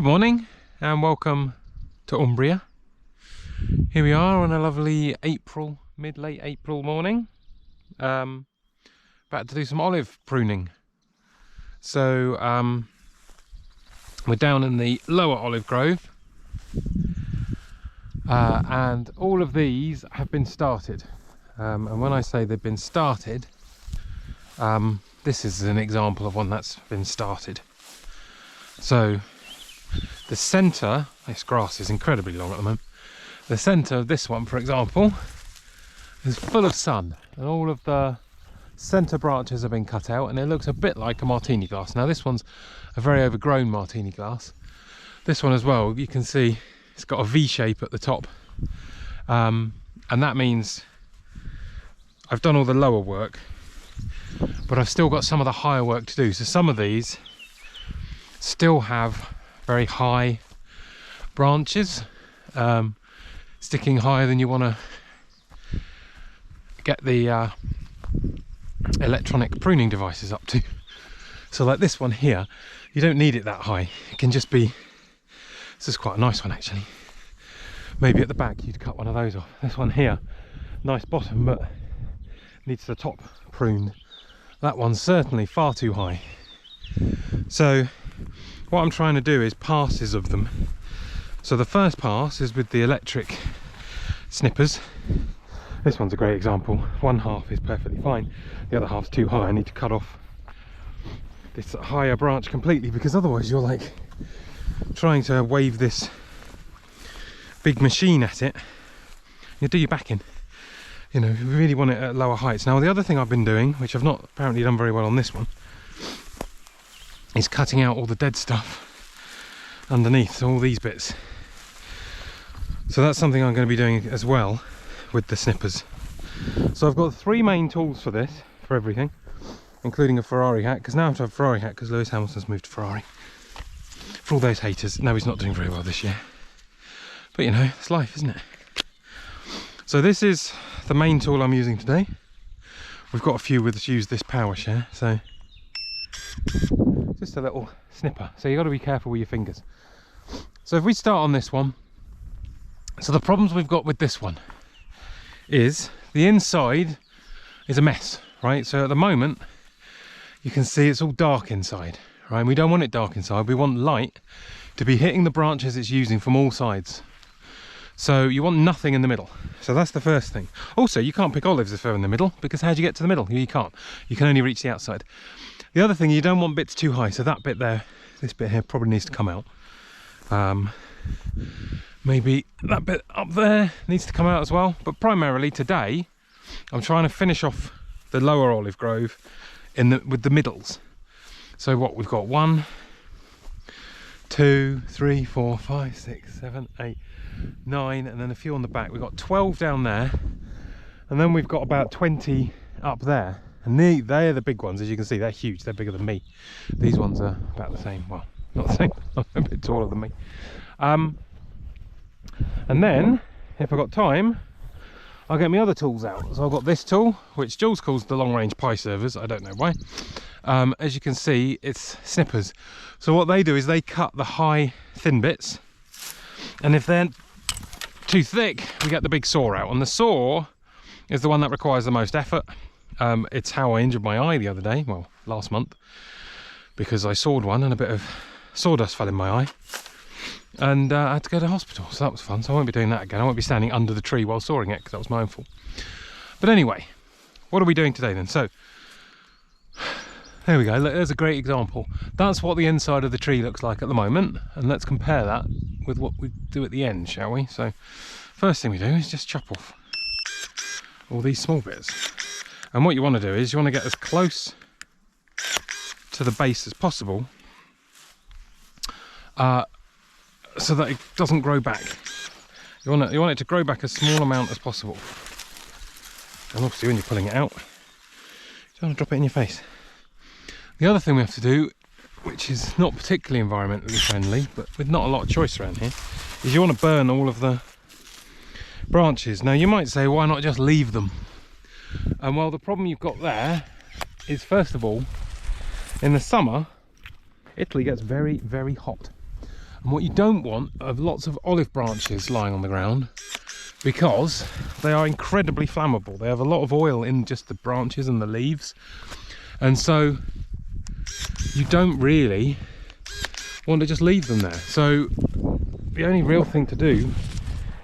Good morning and welcome to Umbria. Here we are on a lovely late April morning, about to do some olive pruning. So we're down in the lower olive grove, and all of these have been started, and when I say they've been started, this is an example of one that's been started. So the centre, this grass is incredibly long at the moment, the centre of this one, for example, is full of sun, and all of the centre branches have been cut out, and it looks a bit like a martini glass. Now this one's a very overgrown martini glass. This one as well, you can see it's got a V shape at the top, and that means I've done all the lower work, but I've still got some of the higher work to do. So some of these still have very high branches, sticking higher than you want to get the electronic pruning devices up to. So like this one here, you don't need it that high. It can just be, this is quite a nice one actually. Maybe at the back you'd cut one of those off. This one here, nice bottom, but needs the top pruned. That one's certainly far too high. So what I'm trying to do is passes of them. So the first pass is with the electric snippers. This one's a great example. One half is perfectly fine, the other half's too high. I need to cut off this higher branch completely, because otherwise you're like trying to wave this big machine at it. You do your back in. You know, you really want it at lower heights. Now the other thing I've been doing, which I've not apparently done very well on this one, is cutting out all the dead stuff underneath, so all these bits. So that's something I'm going to be doing as well with the snippers. So I've got three main tools for this, for everything, including a Ferrari hat, because now I have to have a Ferrari hat because Lewis Hamilton's moved to Ferrari. For all those haters, no, he's not doing very well this year. But you know, it's life, isn't it? So this is the main tool I'm using today. We've got a few with us use this power share, so just a little snipper. So you've got to be careful with your fingers. So if we start on this one, so the problems we've got with this one is the inside is a mess, right? So at the moment you can see it's all dark inside, right? And we don't want it dark inside, we want light to be hitting the branches it's using from all sides. So you want nothing in the middle. So that's the first thing. Also, you can't pick olives if they're in the middle, because how do you get to the middle? You can't. You can only reach the outside. The other thing, you don't want bits too high. So that bit there, this bit here probably needs to come out. Maybe that bit up there needs to come out as well. But primarily today, I'm trying to finish off the lower olive grove with the middles. So what we've got, 1, 2, 3, 4, 5, 6, 7, 8, 9, and then a few on the back. We've got 12 down there, and then we've got about 20 up there, and they're the big ones. As you can see, they're huge, they're bigger than me. These ones are about the same, well, not the same, a bit taller than me. And then if I've got time, I'll get my other tools out. So I've got this tool, which Jules calls the long range pie servers, I don't know why. As you can see, it's snippers. So what they do is they cut the high thin bits, and if they're too thick, we get the big saw out, and the saw is the one that requires the most effort. It's how I injured my eye the other day, well, last month, because I sawed one and a bit of sawdust fell in my eye, and I had to go to hospital. So that was fun. So I won't be doing that again. I won't be standing under the tree while sawing it, because that was my own fault. But anyway, what are we doing today then? So there we go. Look, there's a great example. That's what the inside of the tree looks like at the moment, and let's compare that with what we do at the end, shall we? So first thing we do is just chop off all these small bits, and what you want to do is you want to get as close to the base as possible, so that it doesn't grow back. You want it to grow back a small amount as possible, and obviously when you're pulling it out, you don't want to drop it in your face. The other thing we have to do, which is not particularly environmentally friendly, but with not a lot of choice around here, is you want to burn all of the branches. Now you might say, why not just leave them? And well, the problem you've got there is, first of all, in the summer, Italy gets very, very hot. And what you don't want are lots of olive branches lying on the ground, because they are incredibly flammable. They have a lot of oil in just the branches and the leaves, and so you don't really want to just leave them there. So the only real thing to do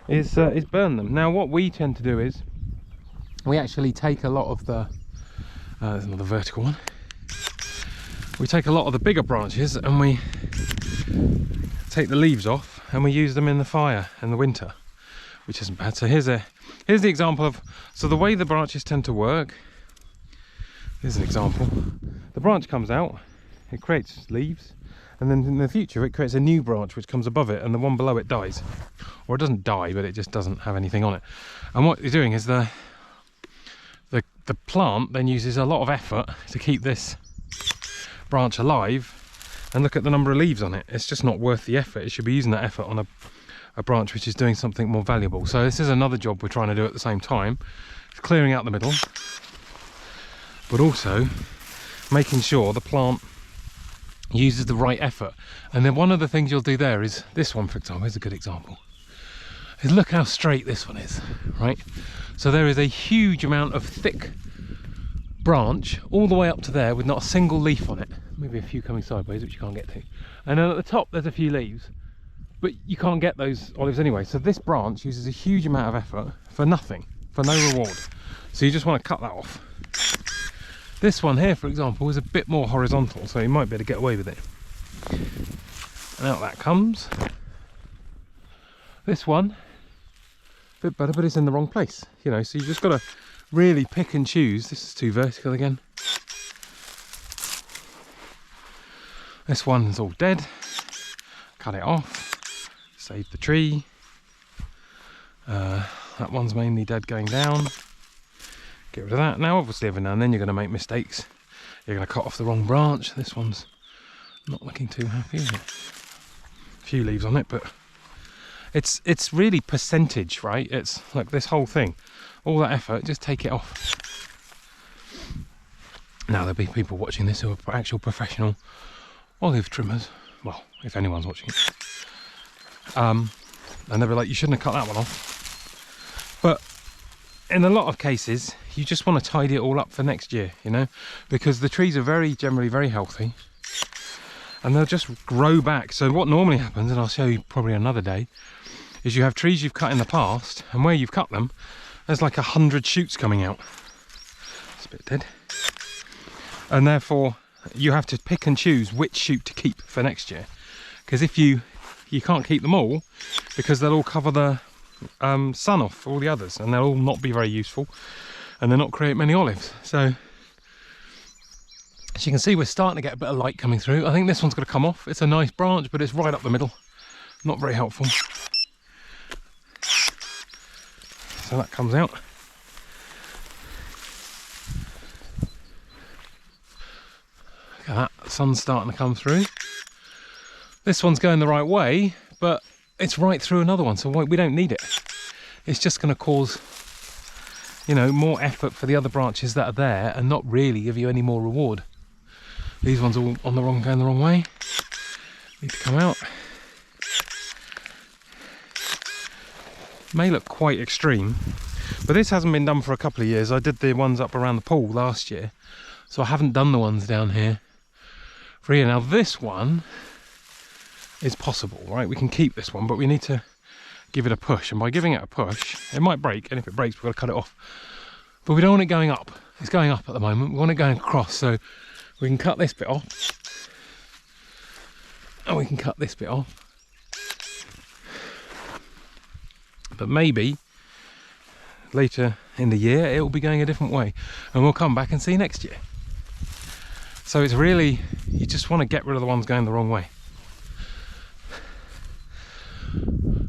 is burn them. Now what we tend to do is we actually take a lot of the there's another vertical one. We take a lot of the bigger branches and we take the leaves off and we use them in the fire in the winter, which isn't bad. So here's the example of, so the way the branches tend to work, here's an example. The branch comes out, it creates leaves, and then in the future it creates a new branch which comes above it, and the one below it dies. Or it doesn't die, but it just doesn't have anything on it. And what you're doing is the plant then uses a lot of effort to keep this branch alive, and look at the number of leaves on it. It's just not worth the effort. It should be using that effort on a branch which is doing something more valuable. So this is another job we're trying to do at the same time. It's clearing out the middle, but also making sure the plant uses the right effort. And then one of the things you'll do there is, this one for example is a good example, is look how straight this one is, right? So there is a huge amount of thick branch all the way up to there with not a single leaf on it. Maybe a few coming sideways, which you can't get to. And then at the top there's a few leaves, but you can't get those olives anyway. So this branch uses a huge amount of effort for nothing, for no reward. So you just want to cut that off. This one here, for example, is a bit more horizontal, so you might be able to get away with it. And out that comes. This one, a bit better, but it's in the wrong place, you know, so you just got to really pick and choose. This is too vertical again. This one's all dead. Cut it off, save the tree. That one's mainly dead going down. Get rid of that. Now obviously every now and then you're going to make mistakes. You're going to cut off the wrong branch. This one's not looking too happy, is it? A few leaves on it, but it's really percentage, right? It's like this whole thing, all that effort, just take it off. Now there'll be people watching this who are actual professional olive trimmers, well, if anyone's watching it, and they'll be like, you shouldn't have cut that one off. But in a lot of cases you just want to tidy it all up for next year, you know, because the trees are generally very healthy, and they'll just grow back. So what normally happens, and I'll show you probably another day, is you have trees you've cut in the past, and where you've cut them there's like 100 shoots coming out. It's a bit dead, and therefore you have to pick and choose which shoot to keep for next year, because if you can't keep them all, because they'll all cover the sun off all the others, and they'll all not be very useful, and they'll not create many olives. So as you can see, we're starting to get a bit of light coming through. I think this one's going to come off. It's a nice branch, but it's right up the middle, not very helpful. So that comes out. Look at that, the sun's starting to come through. This one's going the right way, but it's right through another one, so we don't need it. It's just going to cause, you know, more effort for the other branches that are there, and not really give you any more reward. These ones all on the wrong, going the wrong way. Need to come out. May look quite extreme, but this hasn't been done for a couple of years. I did the ones up around the pool last year, so I haven't done the ones down here for here. Now this one is possible, right? We can keep this one, but we need to give it a push, and by giving it a push, it might break, and if it breaks we've got to cut it off. But we don't want it going up. It's going up at the moment. We want it going across, so we can cut this bit off, and we can cut this bit off. But maybe later in the year it will be going a different way, and we'll come back and see next year. So it's really, you just want to get rid of the ones going the wrong way.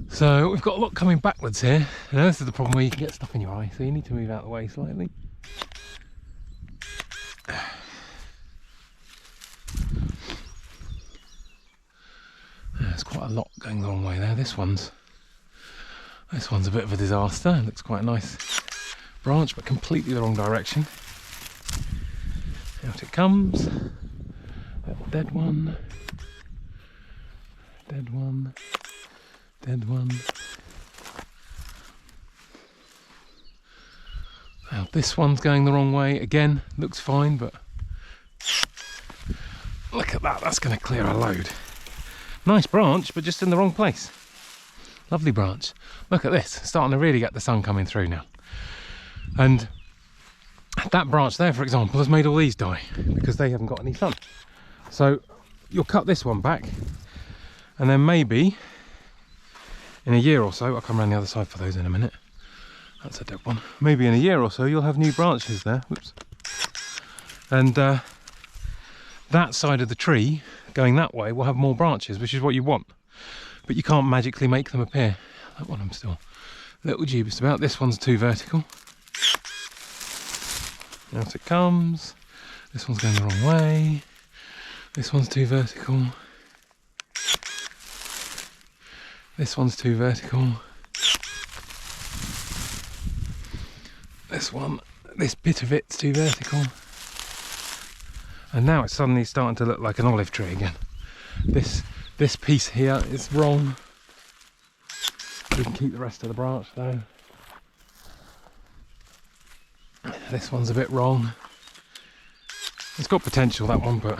So we've got a lot coming backwards here. Now this is the problem where you can get stuff in your eye, so you need to move out of the way slightly. There's quite a lot going the wrong way there. This one's a bit of a disaster. It looks quite a nice branch, but completely the wrong direction. Out it comes. That dead one. dead one, dead one. Now this one's going the wrong way again, looks fine, but look at that, that's going to clear a load. Nice branch, but just in the wrong place. Lovely branch. Look at this, starting to really get the sun coming through now. And that branch there, for example, has made all these die because they haven't got any sun. So you'll cut this one back, and then maybe in a year or so, I'll come around the other side for those in a minute. That's a dead one. Maybe in a year or so, you'll have new branches there. Whoops. And that side of the tree, going that way, will have more branches, which is what you want. But you can't magically make them appear. That one I'm still a little dubious about. This one's too vertical. Out it comes. This one's going the wrong way. This one's too vertical. This one's too vertical. This one, this bit of it's too vertical. And now it's suddenly starting to look like an olive tree again. This piece here is wrong. We can keep the rest of the branch though. This one's a bit wrong. It's got potential, that one, but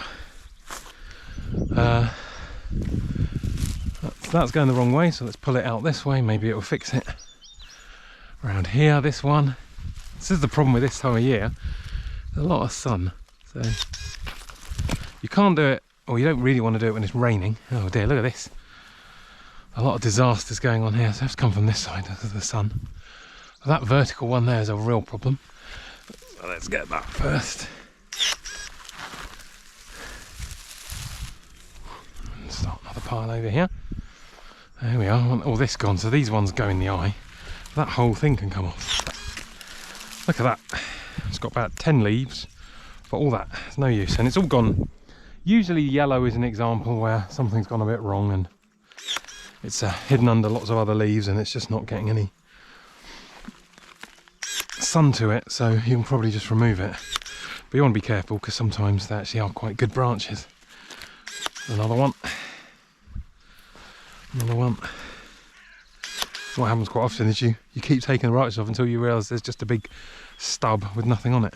that's going the wrong way, so let's pull it out this way. Maybe it will fix it. Around here, this one. This is the problem with this time of year. There's a lot of sun, so you can't do it, or you don't really want to do it when it's raining. Oh dear, look at this. A lot of disasters going on here, so I have to come from this side because of the sun. That vertical one there is a real problem. So let's get that first. And start another pile over here. There we are. I want all this gone, so these ones go in the eye. That whole thing can come off. Look at that. It's got about 10 leaves, but all that, it's no use, and it's all gone. Usually yellow is an example where something's gone a bit wrong and it's hidden under lots of other leaves and it's just not getting any sun to it, so you can probably just remove it. But you want to be careful because sometimes they actually are quite good branches. Another one. Another one. What happens quite often is you keep taking the branches off until you realise there's just a big stub with nothing on it.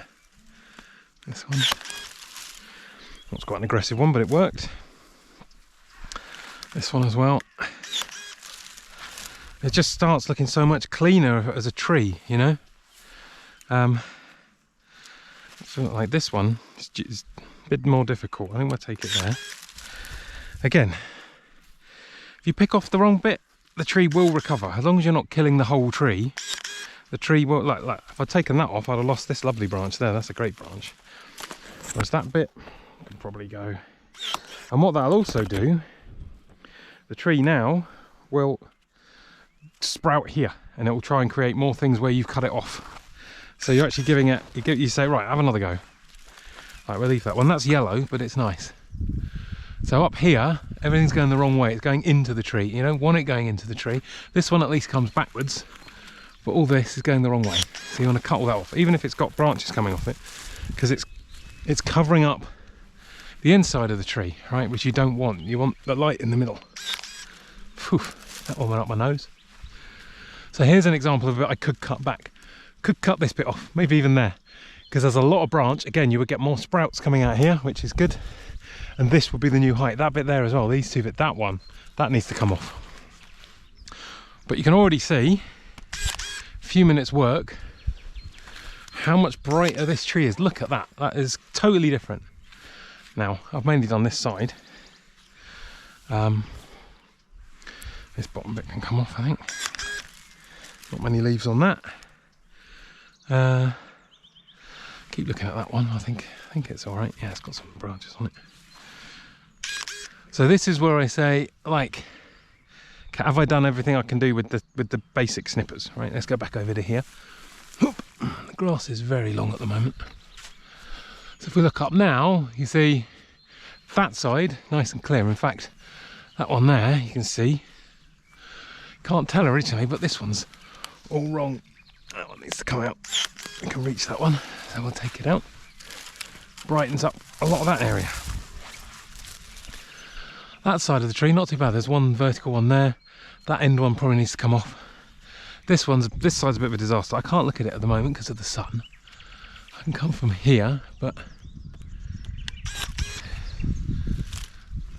This one. That's quite an aggressive one, but it worked. This one as well. It just starts looking so much cleaner as a tree, you know. So like this one, it's a bit more difficult. I think we'll take it there. Again, if you pick off the wrong bit, the tree will recover. As long as you're not killing the whole tree, the tree will, like if I'd taken that off, I'd have lost this lovely branch there. That's a great branch. Whereas that bit can probably go. And what that'll also do, the tree now will sprout here and it will try and create more things where you've cut it off. So you're actually giving it, you say, right, have another go. Right, we'll leave that one. That's yellow, but it's nice. So up here, everything's going the wrong way. It's going into the tree. You don't want it going into the tree. This one at least comes backwards, but all this is going the wrong way. So you want to cut all that off, even if it's got branches coming off it, because it's covering up the inside of the tree, right, which you don't want. You want the light in the middle. Phew, that one went up my nose. So here's an example of it I could cut back. Could cut this bit off, maybe even there, because there's a lot of branch. Again, you would get more sprouts coming out here, which is good. And this will be the new height. That bit there as well, these two bit, that one, that needs to come off. But you can already see, a few minutes work, how much brighter this tree is. Look at that, that is totally different. Now, I've mainly done this side. This bottom bit can come off, I think. Not many leaves on that. Keep looking at that one. I think it's all right. Yeah, it's got some branches on it. So this is where I say, like, have I done everything I can do with the basic snippers? Right, let's go back over to here. Oop. The grass is very long at the moment. So if we look up now, you see that side nice and clear. In fact, that one there, you can see, can't tell originally, but this one's all wrong. That one needs to come out. We can reach that one, so we'll take it out. Brightens up a lot of that area. That side of the tree, not too bad. There's one vertical one there. That end one probably needs to come off. This side's a bit of a disaster. I can't look at it at the moment because of the sun. I can come from here, but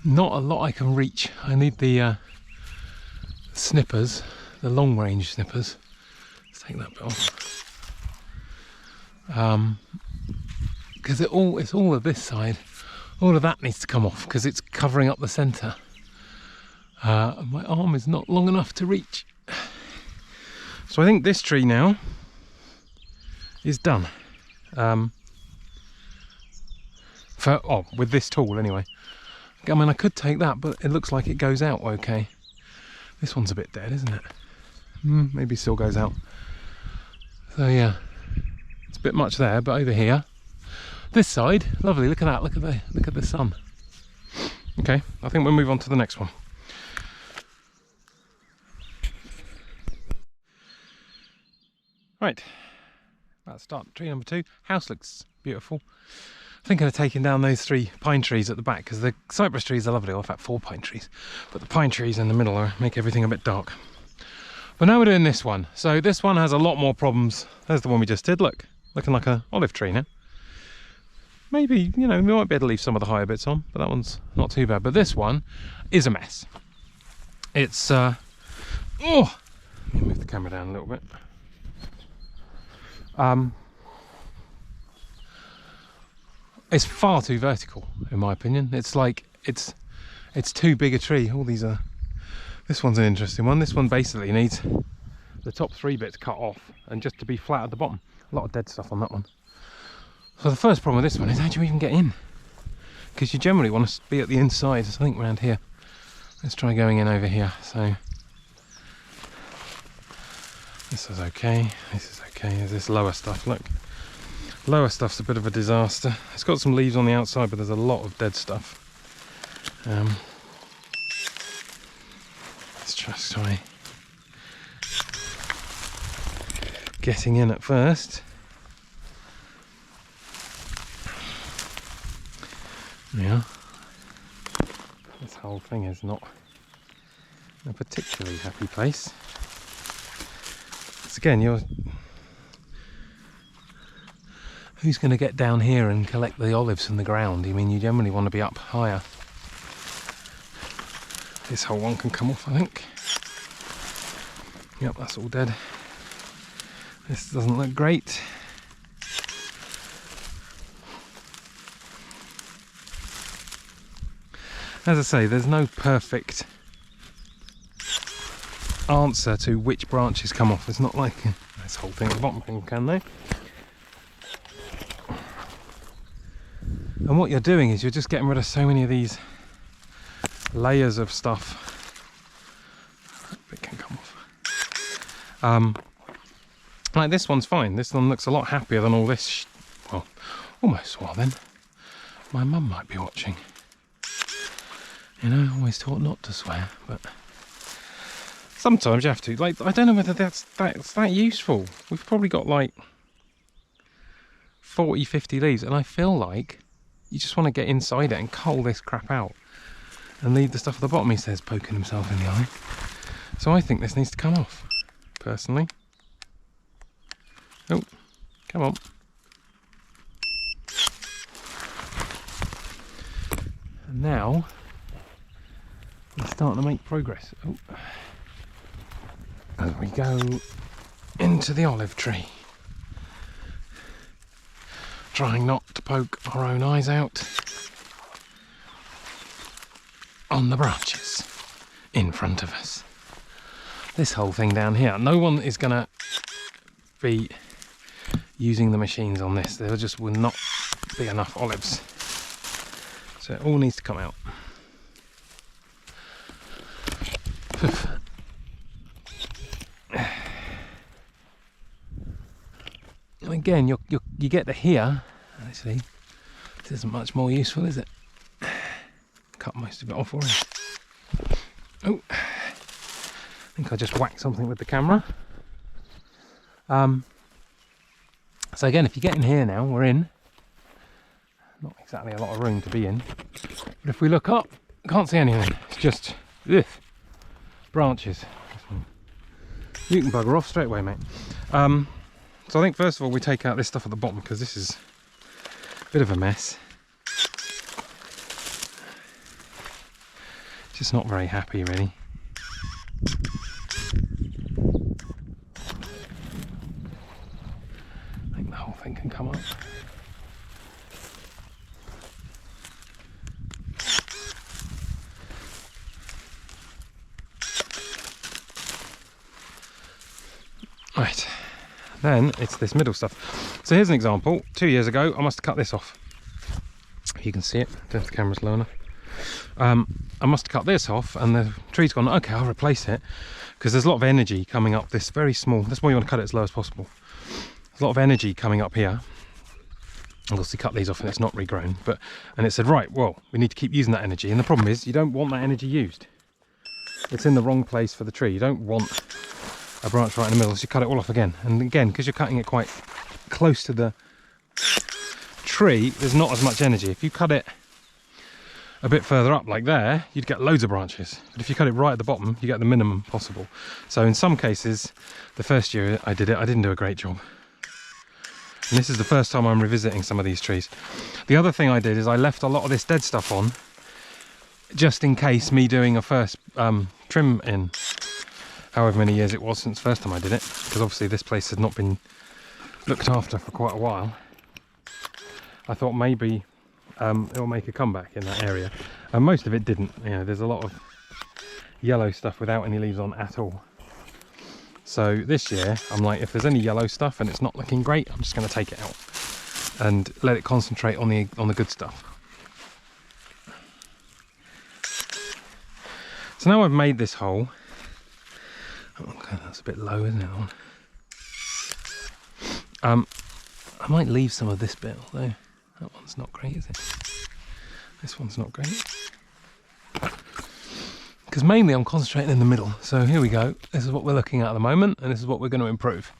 not a lot I can reach. I need the snippers, the long range snippers. Let's take that bit off. Because it's all of this side. All of that needs to come off because it's covering up the centre. My arm is not long enough to reach. So I think this tree now is done. With this tool anyway. I mean, I could take that, but it looks like it goes out okay. This one's a bit dead, isn't it? Maybe still goes out. So yeah, it's a bit much there, but over here, this side, lovely. Look at that. Look at the sun. Okay, I think we'll move on to the next one. Right, let's start. Tree number 2. House looks beautiful. Thinking of taking down those 3 pine trees at the back because the cypress trees are lovely. Well, in fact, 4 pine trees, but the pine trees in the middle make everything a bit dark. But now we're doing this one. So this one has a lot more problems. There's the one we just did. Look, looking like an olive tree now. Maybe, you know, we might be able to leave some of the higher bits on, but that one's not too bad. But this one is a mess. It's let me move the camera down a little bit. It's far too vertical, in my opinion. It's like it's too big a tree. All these are. This one's an interesting one. This one basically needs the top 3 bits cut off and just to be flat at the bottom. A lot of dead stuff on that one. So the first problem with this one is how do you even get in? Because you generally want to be at the inside. So I think around here. Let's try going in over here. So this is okay. This is okay. There's this lower stuff. Look. Lower stuff's a bit of a disaster. It's got some leaves on the outside, but there's a lot of dead stuff. Let's just try getting in at first. Yeah. This whole thing is not a particularly happy place. Because again, who's going to get down here and collect the olives from the ground? I mean, you generally want to be up higher. This whole one can come off, I think. Yep, that's all dead. This doesn't look great. As I say, there's no perfect answer to which branches come off. It's not like this whole thing at the bottom can they? And what you're doing is you're just getting rid of so many of these layers of stuff. It can come off. Like this one's fine. This one looks a lot happier than all this. Well, almost swore then. My mum might be watching. You know, I always taught not to swear, but sometimes you have to. Like, I don't know whether that's that useful. We've probably got like 40, 50 leaves, and I feel like you just want to get inside it and cull this crap out and leave the stuff at the bottom. He says, poking himself in the eye. So I think this needs to come off, personally. Oh, come on. And now we're starting to make progress. Oh. As we go into the olive tree. Trying not to poke our own eyes out on the branches in front of us. This whole thing down here, no one is going to be using the machines on this. There just will not be enough olives. So it all needs to come out. And again, you get to here. Actually, this isn't much more useful, is it? Cut most of it off already. Oh, I think I just whacked something with the camera. So again, if you get in here now, we're in. Not exactly a lot of room to be in. But if we look up, can't see anything. It's just ugh, branches. You can bugger off straight away, mate. So I think first of all we take out this stuff at the bottom because this is a bit of a mess. Just not very happy, really. I think the whole thing can come up. Right, then it's this middle stuff. So here's an example. 2 years ago I must have cut this off. You can see it, I don't know if the camera's low enough. I must have cut this off and the tree's gone, okay, I'll replace it, because there's a lot of energy coming up this very small, that's why you want to cut it as low as possible. There's a lot of energy coming up here. I'll obviously cut these off and it's not regrown, and it said, right, well, we need to keep using that energy, and the problem is you don't want that energy used. It's in the wrong place for the tree. You don't want a branch right in the middle, so you cut it all off again. And again, because you're cutting it quite close to the tree, there's not as much energy. If you cut it a bit further up like there, you'd get loads of branches, but if you cut it right at the bottom, you get the minimum possible. So in some cases, the first year I did it, I didn't do a great job, and this is the first time I'm revisiting some of these trees. The other thing I did is I left a lot of this dead stuff on just in case me doing a first trim in however many years it was since the first time I did it, because obviously this place has not been looked after for quite a while. I thought maybe it'll make a comeback in that area, and most of it didn't. You know, there's a lot of yellow stuff without any leaves on at all. So this year I'm like, if there's any yellow stuff and it's not looking great, I'm just going to take it out and let it concentrate on the good stuff. So now I've made this hole. Okay, that's a bit low, isn't it? I might leave some of this bit, although that one's not great, is it? This one's not great. Because mainly I'm concentrating in the middle. So here we go. This is what we're looking at the moment, and this is what we're going to improve.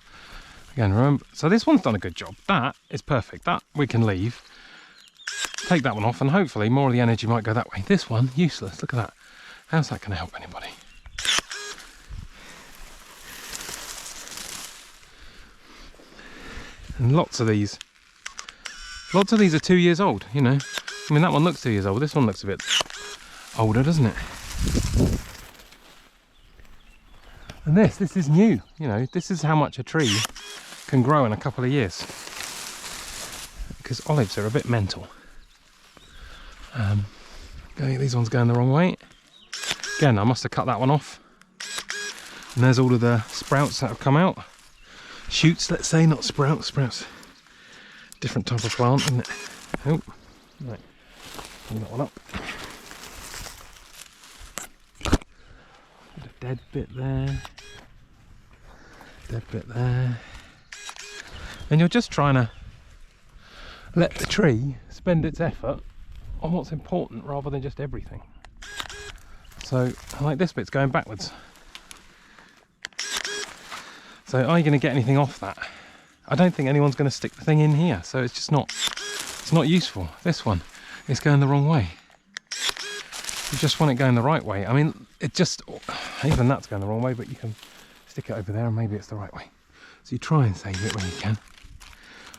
Again, remember, so this one's done a good job. That is perfect. That we can leave. Take that one off, and hopefully more of the energy might go that way. This one, useless. Look at that. How's that going to help anybody? And lots of these are 2 years old, you know. I mean, that one looks 2 years old. This one looks a bit older, doesn't it? And this is new, you know. This is how much a tree can grow in a couple of years. Because olives are a bit mental. These ones going the wrong way. Again, I must have cut that one off. And there's all of the sprouts that have come out. Shoots, let's say, not sprouts. Sprouts, different type of plant, isn't it? Oh, right. Pull that one up. Bit of dead bit there. Dead bit there. And you're just trying to let the tree spend its effort on what's important rather than just everything. So, like this bit's going backwards. So are you going to get anything off that? I don't think anyone's going to stick the thing in here, so it's just not, it's not useful. This one is going the wrong way. You just want it going the right way. I mean, it just, even that's going the wrong way, but you can stick it over there and maybe it's the right way. So you try and save it when you can.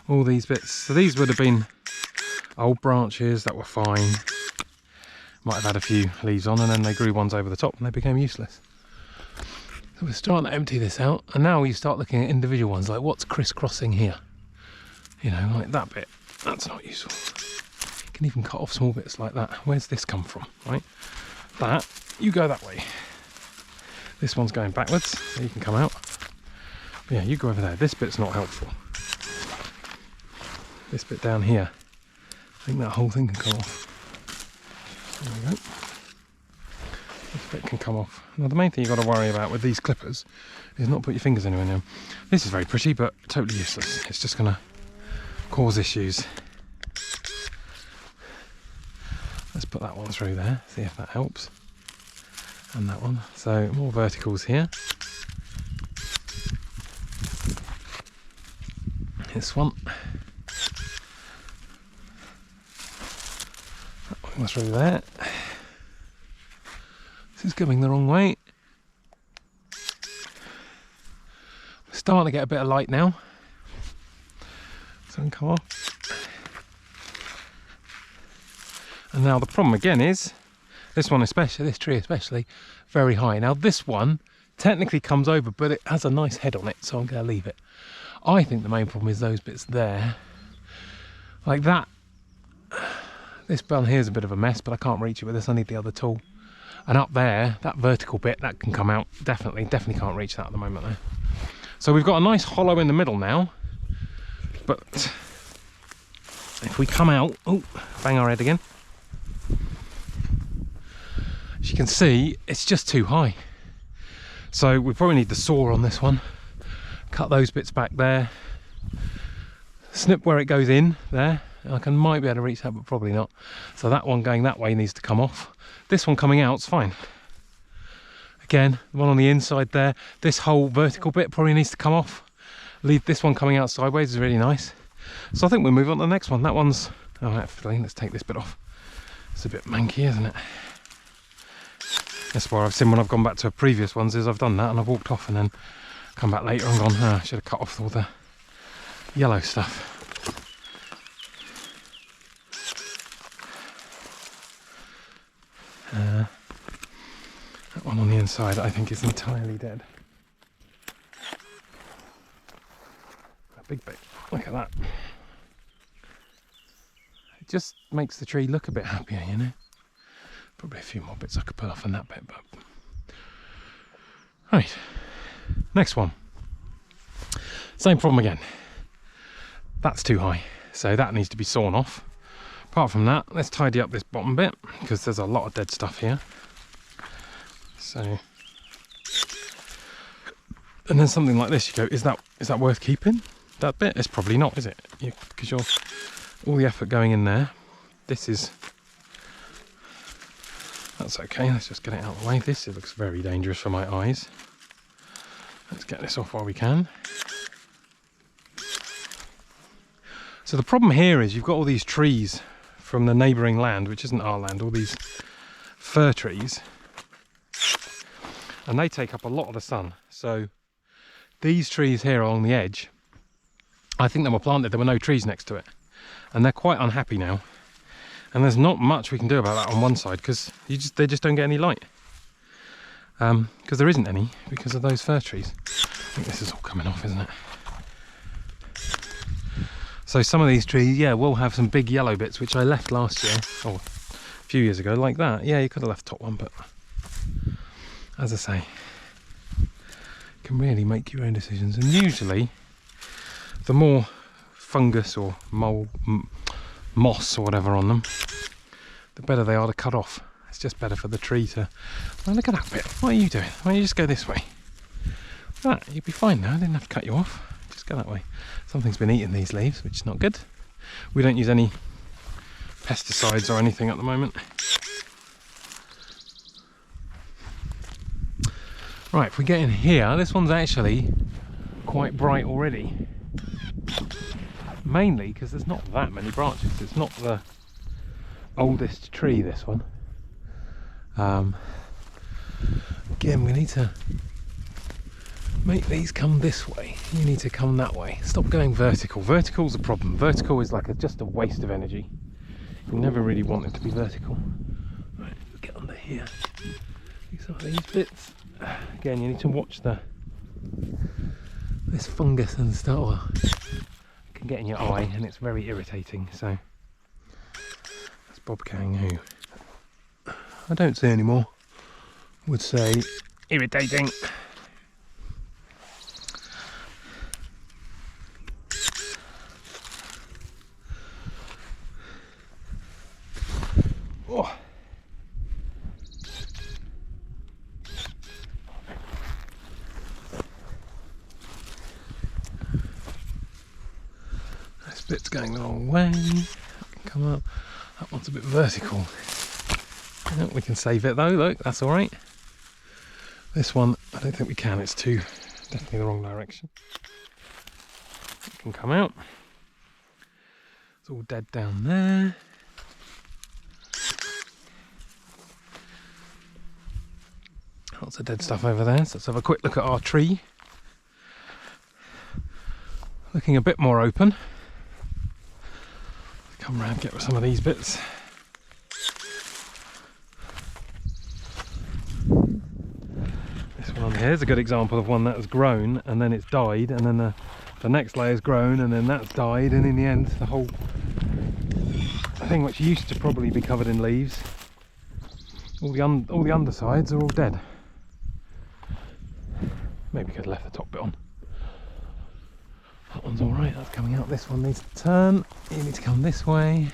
All these bits, so these would have been old branches that were fine. Might have had a few leaves on, and then they grew ones over the top and they became useless. So we're starting to empty this out, and now you start looking at individual ones, like what's crisscrossing here? You know, like that bit, that's not useful. You can even cut off small bits like that. Where's this come from, right? That, you go that way. This one's going backwards, so you can come out. But yeah, you go over there. This bit's not helpful. This bit down here, I think that whole thing can come off. There we go. This bit can come off. Now the main thing you've got to worry about with these clippers is not put your fingers anywhere near them. This is very pretty but totally useless. It's just going to cause issues. Let's put that one through there, see if that helps. And that one. So more verticals here. This one. That one through there. This is going the wrong way. We're starting to get a bit of light now. Sun come off. And now the problem again is, this one especially, this tree especially, very high. Now this one technically comes over, but it has a nice head on it, so I'm going to leave it. I think the main problem is those bits there. Like that. This bun here is a bit of a mess, but I can't reach it with this. I need the other tool. And up there, that vertical bit, that can come out. Definitely can't reach that at the moment though. So we've got a nice hollow in the middle now. But if we come out, oh, bang our head again. As you can see, it's just too high. So we probably need the saw on this one. Cut those bits back there. Snip where it goes in there. I might be able to reach that, but probably not. So that one going that way needs to come off. This one coming out's fine. Again, the one on the inside there. This whole vertical bit probably needs to come off. Leave this one coming out sideways is really nice. So I think we'll move on to the next one. That one's, oh, actually, let's take this bit off. It's a bit manky, isn't it? That's why I've seen when I've gone back to previous ones is I've done that and I've walked off and then come back later and gone, oh, I should have cut off all the yellow stuff. That one on the inside I think is entirely dead. A big bit, look at that. It just makes the tree look a bit happier, you know. Probably a few more bits I could pull off on that bit, but... Right, next one. Same problem again. That's too high, so that needs to be sawn off. Apart from that, let's tidy up this bottom bit, because there's a lot of dead stuff here. So... And then something like this, you go, is that worth keeping? That bit? It's probably not, is it? Because you're all the effort going in there. This is... That's okay, let's just get it out of the way. This looks very dangerous for my eyes. Let's get this off while we can. So the problem here is you've got all these trees from the neighbouring land, which isn't our land, all these fir trees. And they take up a lot of the sun. So these trees here along the edge, I think they were planted, there were no trees next to it. And they're quite unhappy now. And there's not much we can do about that on one side because they just don't get any light. Because there isn't any because of those fir trees. I think this is all coming off, isn't it? So some of these trees, yeah, will have some big yellow bits which I left last year, or a few years ago, like that. Yeah, you could have left the top one, but as I say, you can really make your own decisions. And usually, the more fungus or moss or whatever on them, the better they are to cut off. It's just better for the tree to... Oh, look at that bit. What are you doing? Why don't you just go this way? That, you'd be fine now. I didn't have to cut you off. Just go that way. Something's been eating these leaves, which is not good. We don't use any pesticides or anything at the moment. Right, if we get in here, this one's actually quite bright already. Mainly because there's not that many branches. It's not the oldest tree, this one. Again, we need to make these come this way. You need to come that way. Stop going vertical. Vertical's a problem. Vertical is like just a waste of energy. You never really want it to be vertical. Right, get under here. Some of these bits. Again, you need to watch this fungus and stuff. It can get in your eye and it's very irritating. So that's Bob Kang, who I don't see anymore, would say irritating. Oh. This bit's going the wrong way. Come up. That one's a bit vertical. Oh, we can save it though, look, that's alright. This one, I don't think we can, it's definitely the wrong direction. It can come out. It's all dead down there. Lots of dead stuff over there. So let's have a quick look at our tree. Looking a bit more open. Come round, get some of these bits. This one on here is a good example of one that has grown and then it's died, and then the next layer's grown and then that's died, and in the end the whole thing, which used to probably be covered in leaves, all the undersides are all dead. Maybe could have left the top bit on. That one's alright, that's coming out. This one needs to turn. You need to come this way.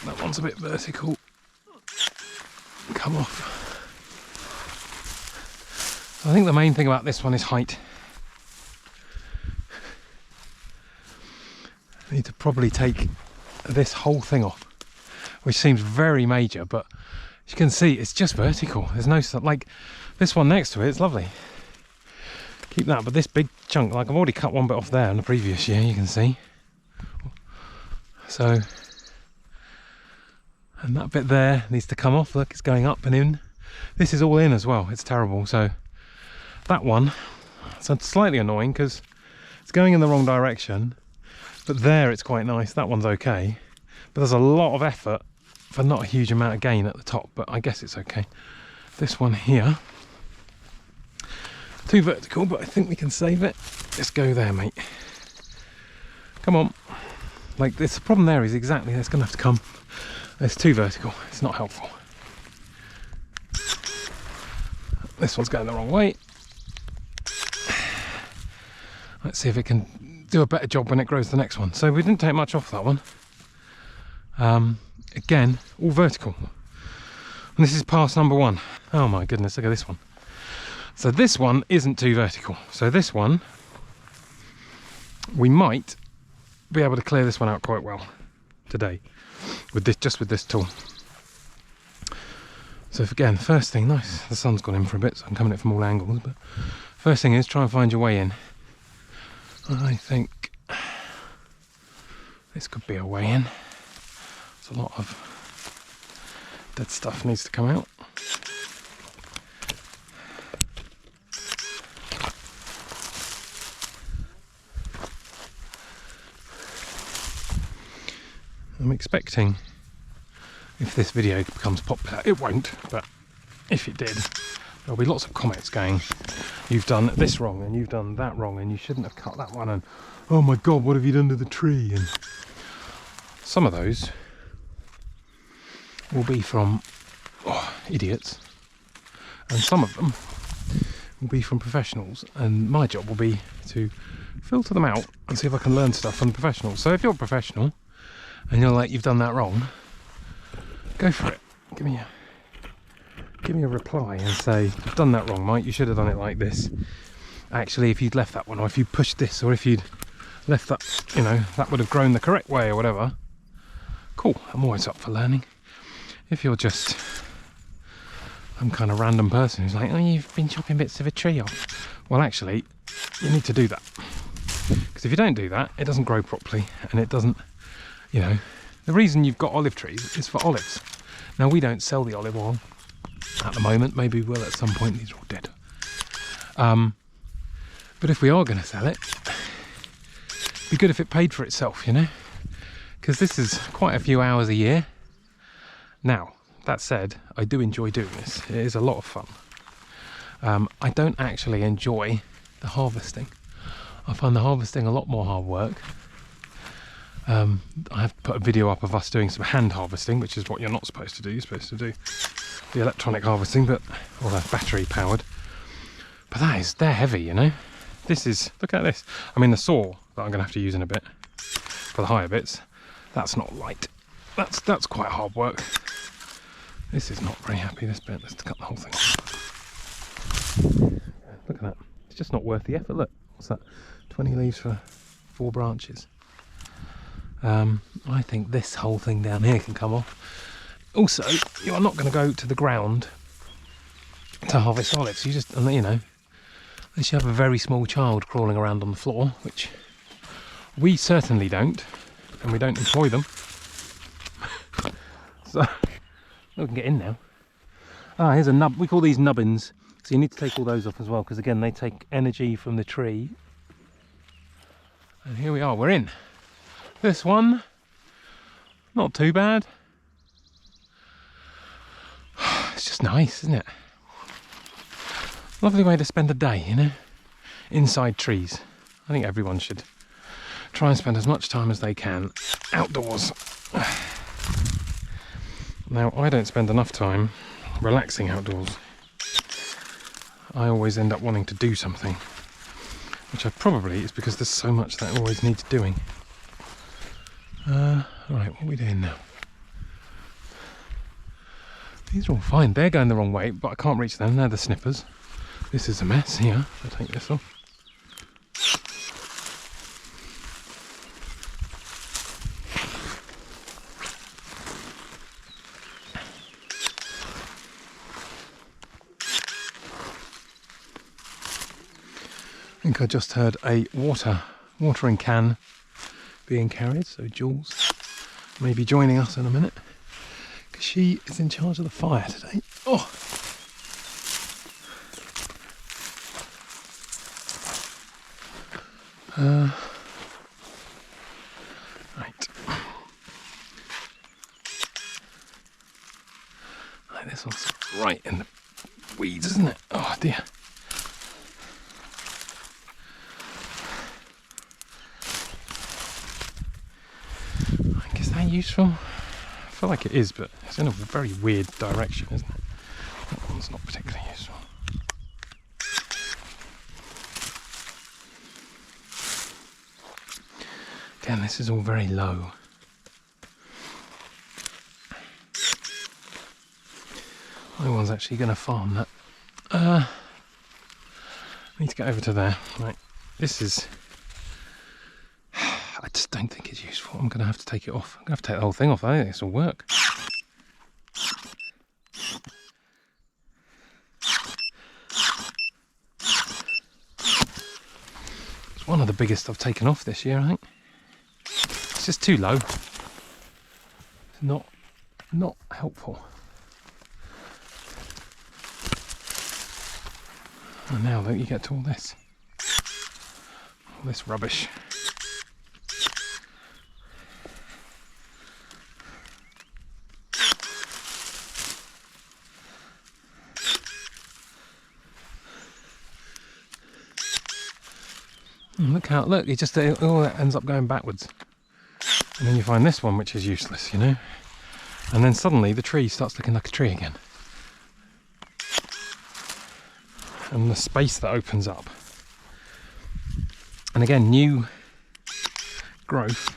That one's a bit vertical. Come off. I think the main thing about this one is height. I need to probably take this whole thing off, which seems very major, but as you can see, it's just vertical. There's no, like this one next to it, it's lovely. Keep that, but this big chunk, like I've already cut one bit off there in the previous year, you can see. So, and that bit there needs to come off. Look, it's going up and in. This is all in as well. It's terrible. So that one, it's slightly annoying because it's going in the wrong direction, but there it's quite nice. That one's okay, but there's a lot of effort for not a huge amount of gain at the top, but I guess it's okay. This one here, too vertical, but I think we can save it. Let's go there, mate. Come on. Like this, the problem there is exactly, it's gonna have to come. It's too vertical, it's not helpful. This one's going the wrong way. Let's see if it can do a better job when it grows the next one. So we didn't take much off that one. Again, all vertical. And this is pass number one. Oh my goodness, look at this one. So this one isn't too vertical. So this one, we might be able to clear this one out quite well today with this, just with this tool. So if, again, first thing, nice, the sun's gone in for a bit, so I'm coming at it from all angles, but first thing is try and find your way in. I think this could be a way in. There's a lot of dead stuff needs to come out. I'm expecting, if this video becomes popular, it won't, but if it did, there'll be lots of comments going, you've done this wrong and you've done that wrong and you shouldn't have cut that one, and oh my god, what have you done to the tree? And some of those will be from idiots, and some of them will be from professionals, and my job will be to filter them out and see if I can learn stuff from the professionals. So if you're a professional and you're like, you've done that wrong, go for it. Give me a reply and say, you've done that wrong, Mike, you should have done it like this. Actually, if you'd left that one, or if you pushed this, or if you'd left that, you know, that would have grown the correct way or whatever. Cool, I'm always up for learning. If you're just some kind of random person who's like, oh, you've been chopping bits of a tree off. Well, actually, you need to do that. Because if you don't do that, it doesn't grow properly, and it doesn't, you know, the reason you've got olive trees is for olives. Now, we don't sell the olive oil at the moment. Maybe we will at some point. These are all dead. But if we are going to sell it, it'd be good if it paid for itself, you know, because this is quite a few hours a year. Now, that said, I do enjoy doing this. It is a lot of fun. I don't actually enjoy the harvesting. I find the harvesting a lot more hard work. I have put a video up of us doing some hand harvesting, which is what you're not supposed to do. You're supposed to do the electronic harvesting, but, or the battery powered. But they're heavy, you know. This is, look at this. I mean, the saw that I'm going to have to use in a bit for the higher bits, that's not light. That's quite hard work. This is not very happy, this bit. Let's cut the whole thing off. Look at that. It's just not worth the effort. Look, what's that? 20 leaves for 4 branches. I think this whole thing down here can come off. Also, you are not going to go to the ground to harvest olives. You just, you know, unless you have a very small child crawling around on the floor, which we certainly don't, and we don't employ them. So, we can get in now. Ah, here's a nub. We call these nubbins. So you need to take all those off as well, because again, they take energy from the tree. And here we are, we're in. This one, not too bad. It's just nice, isn't it? Lovely way to spend a day, you know, inside trees. I think everyone should try and spend as much time as they can outdoors. Now, I don't spend enough time relaxing outdoors. I always end up wanting to do something, which I probably is because there's so much that always needs doing. Right, what are we doing now? These are all fine. They're going the wrong way, but I can't reach them. They're the snippers. This is a mess here. I'll take this off. I think I just heard a watering can being carried, so Jules may be joining us in a minute, because she is in charge of the fire today. Oh! Right. Right, this one's right in the weeds, isn't it? Oh dear. Is that useful? I feel like it is, but it's in a very weird direction, isn't it? That one's not particularly useful. Again, this is all very low. No one's actually going to farm that. I need to get over to there. Right, this is... I just don't think it's useful. I'm going to have to take it off. I'm going to have to take the whole thing off. I don't think this will work. It's one of the biggest I've taken off this year, I think. It's just too low. It's not helpful. And now that you get to all this rubbish. Look, it all ends up going backwards. And then you find this one, which is useless, you know? And then suddenly the tree starts looking like a tree again. And the space that opens up. And again, new growth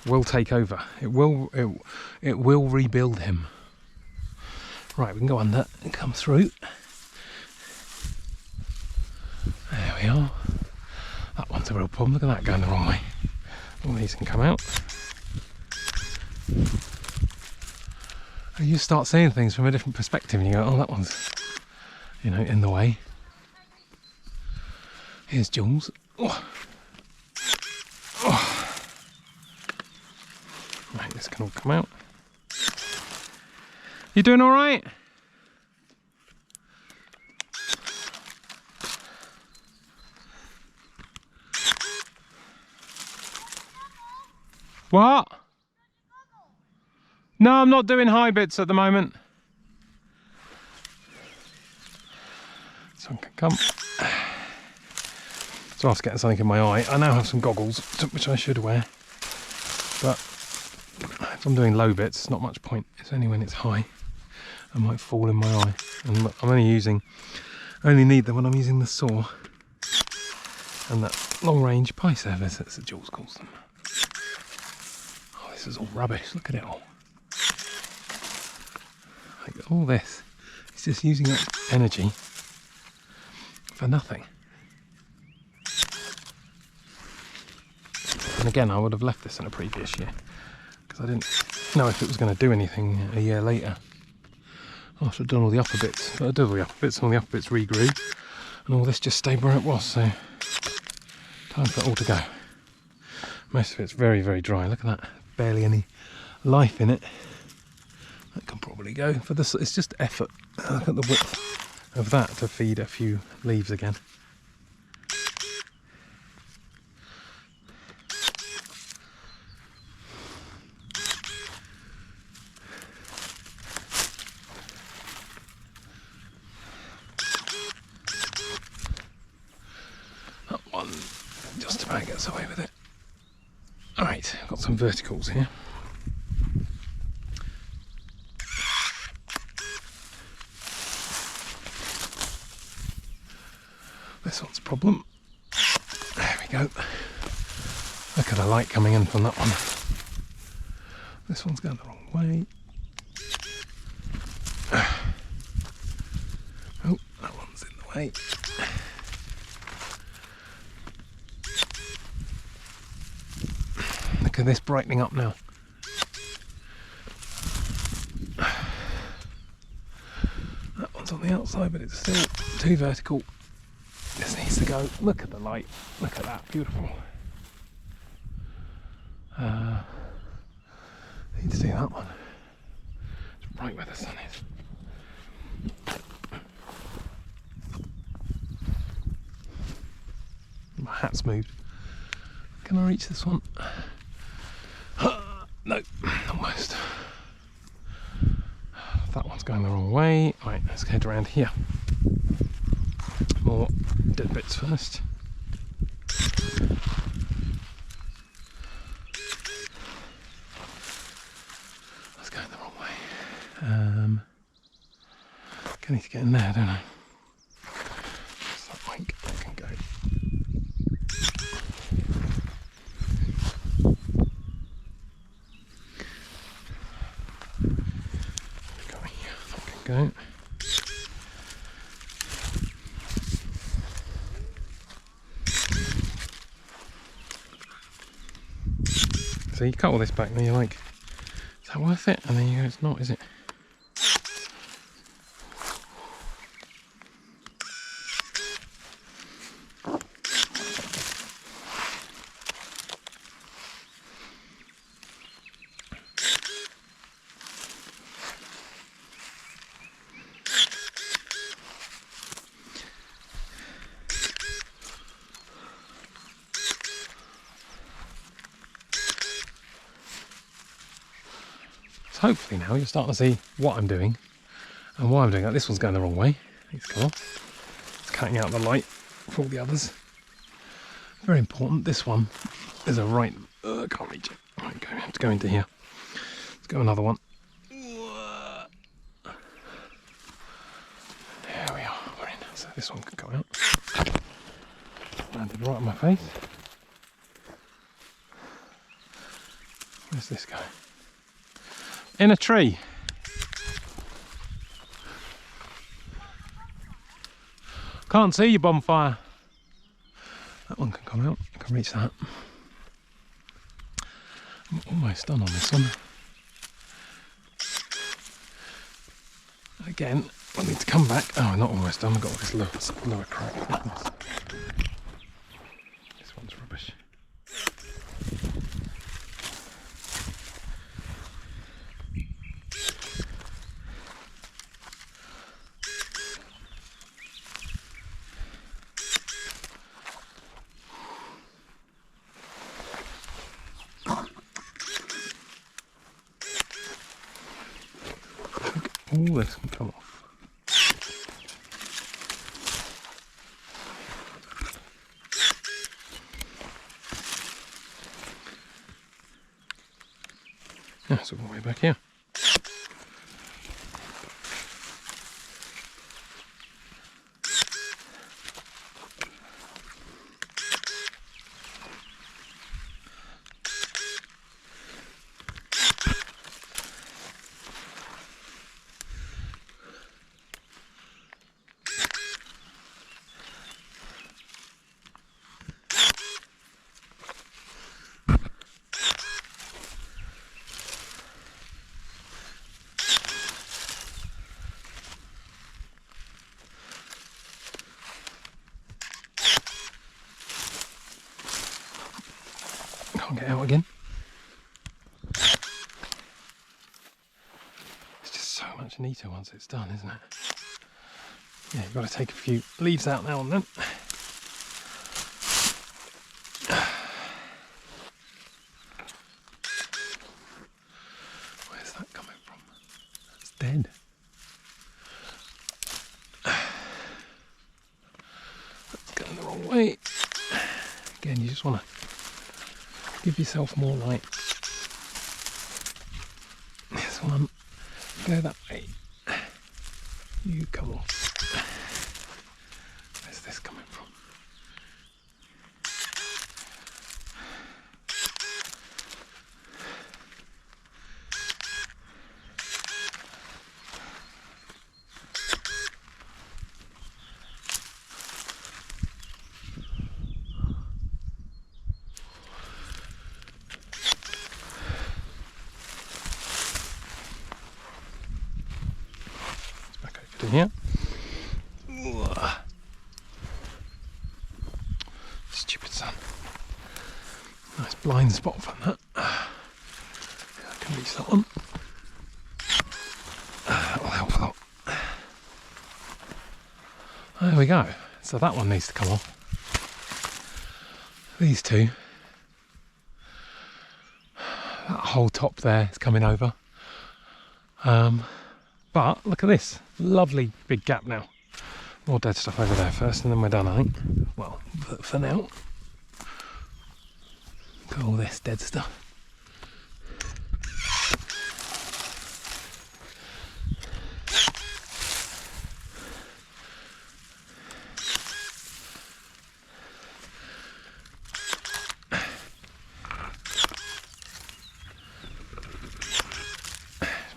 will take over. It will rebuild him. Right, we can go under and come through. There we are. That one's a real problem. Look at that going the wrong way. All these can come out. And you start seeing things from a different perspective and you go, oh, that one's, you know, in the way. Here's Jules. Oh. Oh. Right, this can all come out. You doing all right? What? No, I'm not doing high bits at the moment. Someone can come. So I was getting something in my eye. I now have some goggles, which I should wear. But if I'm doing low bits, it's not much point. It's only when it's high. I might fall in my eye. And I'm only need them when I'm using the saw. And that long range pie servers, that's what Jules calls them. This is all rubbish, look at it all. Like all this, it's just using up energy for nothing. And again, I would have left this in a previous year because I didn't know if it was going to do anything a year later. After I'd done all the upper bits. But I did all the upper bits and all the upper bits regrew and all this just stayed where it was, so time for it all to go. Most of it's very, very dry, look at that. Barely any life in it. That can probably go for this. It's just effort. Look at the width of that to feed a few leaves again. That one just about gets away with it. Alright, I've got some verticals here. This one's a problem. There we go. Look at the light coming in from that one. This one's going the wrong way. Oh, that one's in the way. Look at this brightening up now. That one's on the outside, but it's still too vertical. This needs to go. Look at the light. Look at that. Beautiful. Need to do that one. It's right where the sun is. My hat's moved. Can I reach this one? No, almost. That one's going the wrong way. Right, let's head around here. More dead bits first. That's going the wrong way. I need to get in there, don't I? That's that wank that can go. Go here, that can go. So you cut all this back and then you're like, is that worth it? And then you go, it's not, is it? Hopefully now you're starting to see what I'm doing and why I'm doing it. This one's going the wrong way. Needs to come off. It's cutting out the light for all the others. Very important. This one is a right. I can't reach it. Right, I have to go into here. Let's go another one. There we are. We're in. So this one can go out. Landed right on my face. Where's this guy? In a tree. Can't see you, bonfire. That one can come out. I can reach that. I'm almost done on this one. Again, I need to come back. Oh, not almost done. I've got this lower crack. This one's rubbish. All this can come off. Yeah, it's all the way back here. Can't get out again. It's much neater once it's done, isn't it? Yeah, you've got to take a few leaves out now and then. Where's that coming from? That's dead. That's going the wrong way. Again, you just want to give yourself more light. This one, go that way. You come on. Where's this coming from? In here. Stupid sun. Nice blind spot from that. I can reach that one. That will help a lot. There we go. So that one needs to come off. These two. That whole top there is coming over. But look at this, lovely big gap now. More dead stuff over there first and then we're done, I think. Well, for now. Got all this dead stuff.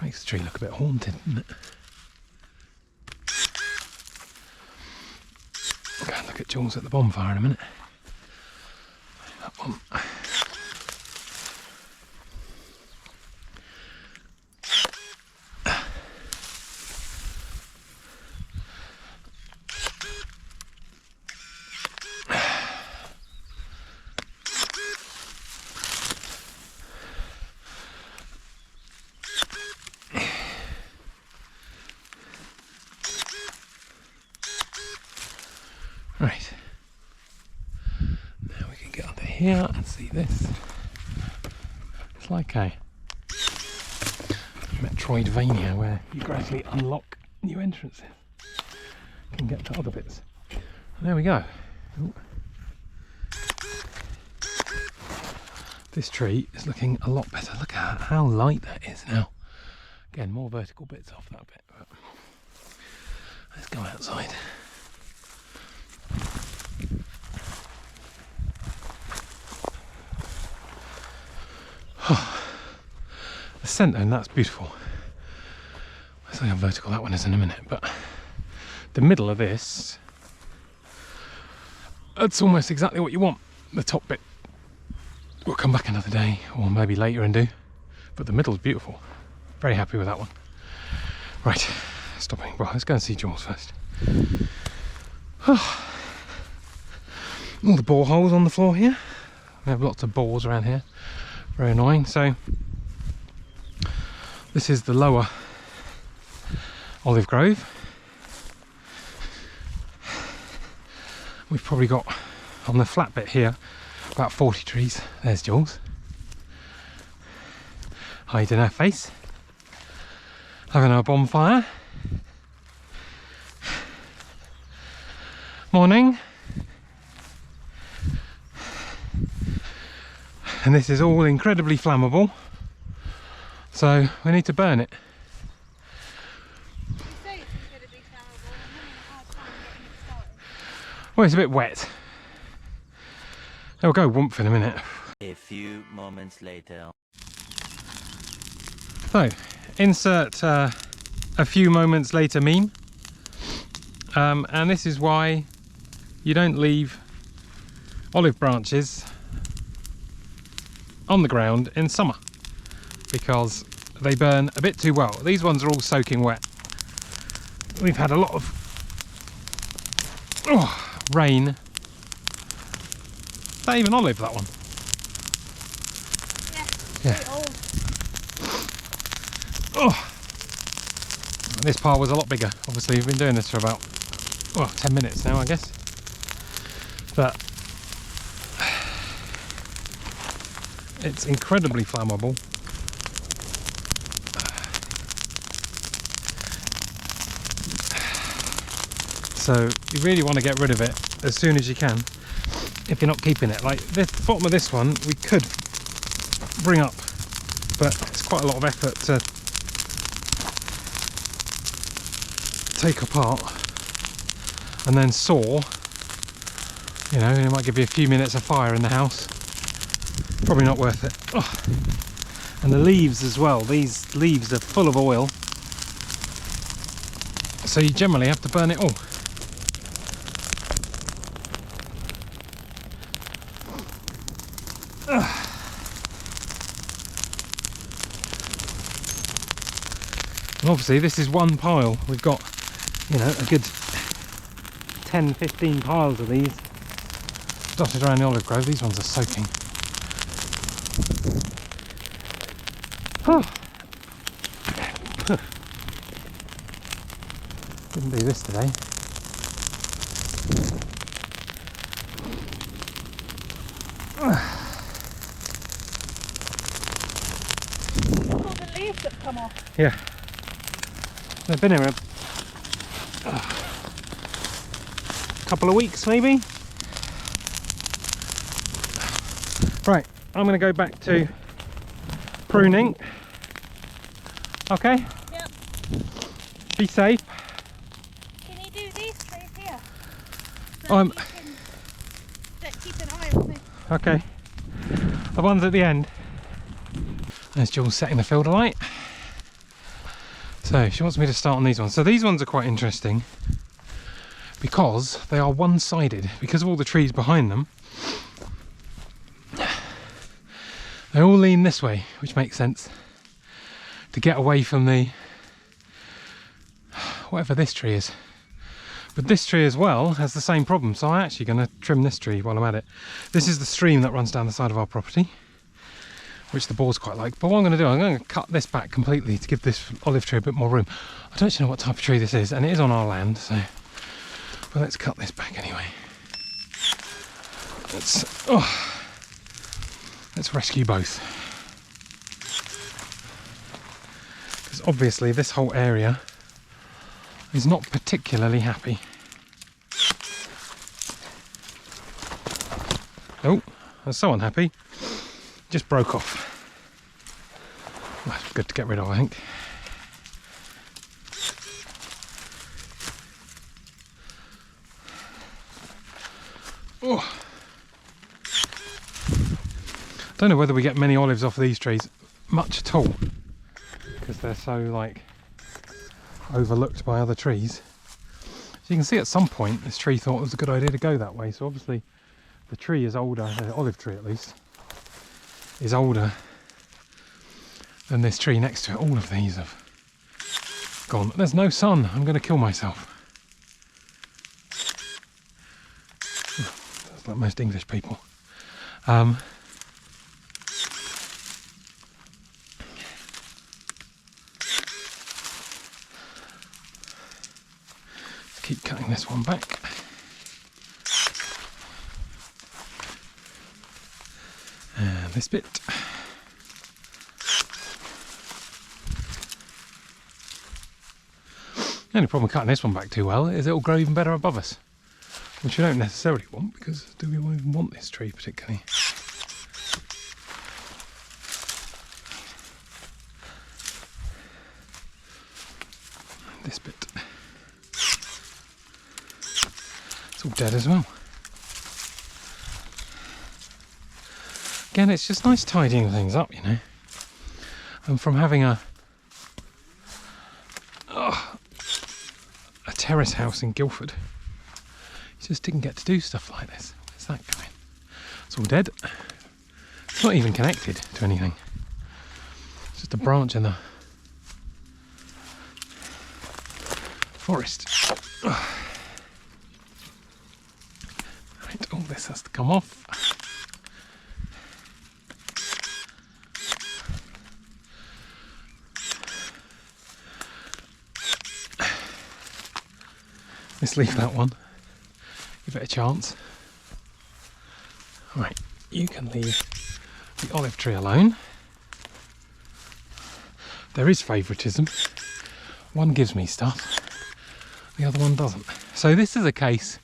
Makes the tree look a bit haunted, doesn't it? Go and look at Jules at the bonfire in a minute. That one. Right, now we can get under here and see this. It's like a Metroidvania where you gradually unlock new entrances. You can get to other bits. And there we go. Ooh. This tree is looking a lot better. Look at how light that is now. Again, more vertical bits off that bit. But let's go outside. The centre, and that's beautiful. I'll see how vertical that one is in a minute, but the middle of this, that's almost exactly what you want. The top bit, we'll come back another day or maybe later and do, but the middle is beautiful. Very happy with that one. Right, stopping. Well, let's go and see Jules first. All the bore holes on the floor here. We have lots of bores around here. Very annoying. So this is the lower olive grove. We've probably got on the flat bit here about 40 trees. There's Jules hiding her face, having our bonfire. Morning. And this is all incredibly flammable, so we need to burn it. Well, it's a bit wet. It'll go whoomp in a minute. A few moments later. So, insert a few moments later meme. And this is why you don't leave olive branches on the ground in summer, because they burn a bit too well. These ones are all soaking wet. We've had a lot of rain. Is that even olive, that one? Yeah. Oh, This pile was a lot bigger. Obviously we've been doing this for about 10 minutes now, I guess. But it's incredibly flammable. So you really want to get rid of it as soon as you can if you're not keeping it. Like the bottom of this one we could bring up, but it's quite a lot of effort to take apart and then saw. You know, it might give you a few minutes of fire in the house. Probably not worth it. Oh. And the leaves as well, these leaves are full of oil, so you generally have to burn it all. And obviously this is one pile. We've got, you know, a good 10-15 piles of these dotted around the olive grove. These ones are soaking. Didn't do this today. All the leaves that come off. Yeah. They've been here a couple of weeks maybe. Right, I'm going to go back to pruning. Okay? Yep. Be safe. Can you do these trees here? I'm You can keep an eye on me. okay. The ones at the end. There's Jules setting the field alight. So she wants me to start on these ones. So these ones are quite interesting because they are one-sided. Because of all the trees behind them, they all lean this way, which makes sense to get away from the whatever this tree is. But this tree as well has the same problem, so I'm actually going to trim this tree while I'm at it. This is the stream that runs down the side of our property, which the boars quite like. But what I'm going to do, I'm going to cut this back completely to give this olive tree a bit more room. I don't actually know what type of tree this is, and it is on our land, so but let's cut this back anyway. Let's rescue both, because obviously this whole area is not particularly happy. Oh, I'm so unhappy. Just broke off. Well, that's good to get rid of, I think. Oh. Don't know whether we get many olives off these trees, much at all, because they're so like overlooked by other trees. So you can see at some point this tree thought it was a good idea to go that way, so obviously the tree is older, the olive tree at least, is older than this tree next to it. All of these have gone. There's no sun, I'm going to kill myself. That's like most English people. Keep cutting this one back. And this bit. The only problem with cutting this one back too well is it will grow even better above us, which we don't necessarily want, because do we even want this tree particularly? This bit. It's all dead as well. Again, it's just nice tidying things up, you know. And from having a terrace house in Guildford, you just didn't get to do stuff like this. Where's that going? It's all dead. It's not even connected to anything. It's just a branch in the forest. Right, all this has to come off. let's leave that one. Give it a chance. Right, you can leave the olive tree alone. There is favouritism. One gives me stuff, the other one doesn't. So this is a case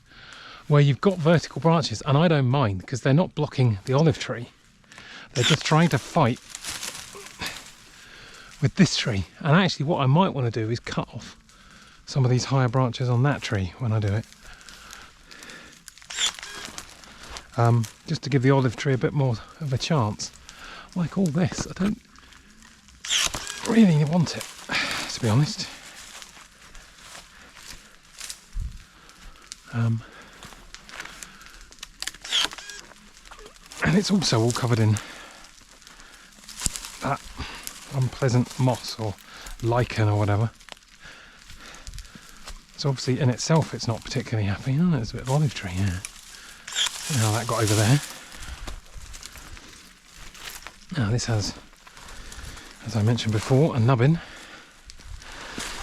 where you've got vertical branches, and I don't mind because they're not blocking the olive tree. They're just trying to fight with this tree. And actually what I might want to do is cut off some of these higher branches on that tree when I do it. Just to give the olive tree a bit more of a chance. Like all this, I don't really want it, to be honest. And it's also all covered in that unpleasant moss or lichen or whatever. So obviously in itself it's not particularly happy. Oh, there's a bit of olive tree, yeah. I don't know how that got over there. Now this has, as I mentioned before, a nubbin.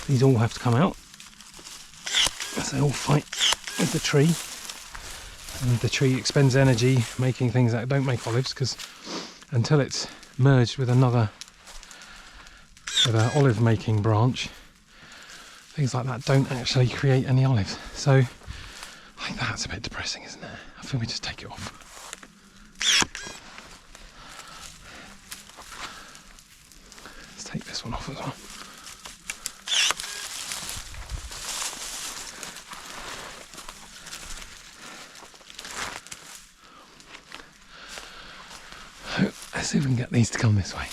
These all have to come out as they all fight with the tree. And the tree expends energy making things that don't make olives, because until it's merged with another, with an olive making branch, things like that don't actually create any olives. So I think that's a bit depressing, isn't it? I think we just take it off. Let's take this one off as well. Let's see if we can get these to come this way.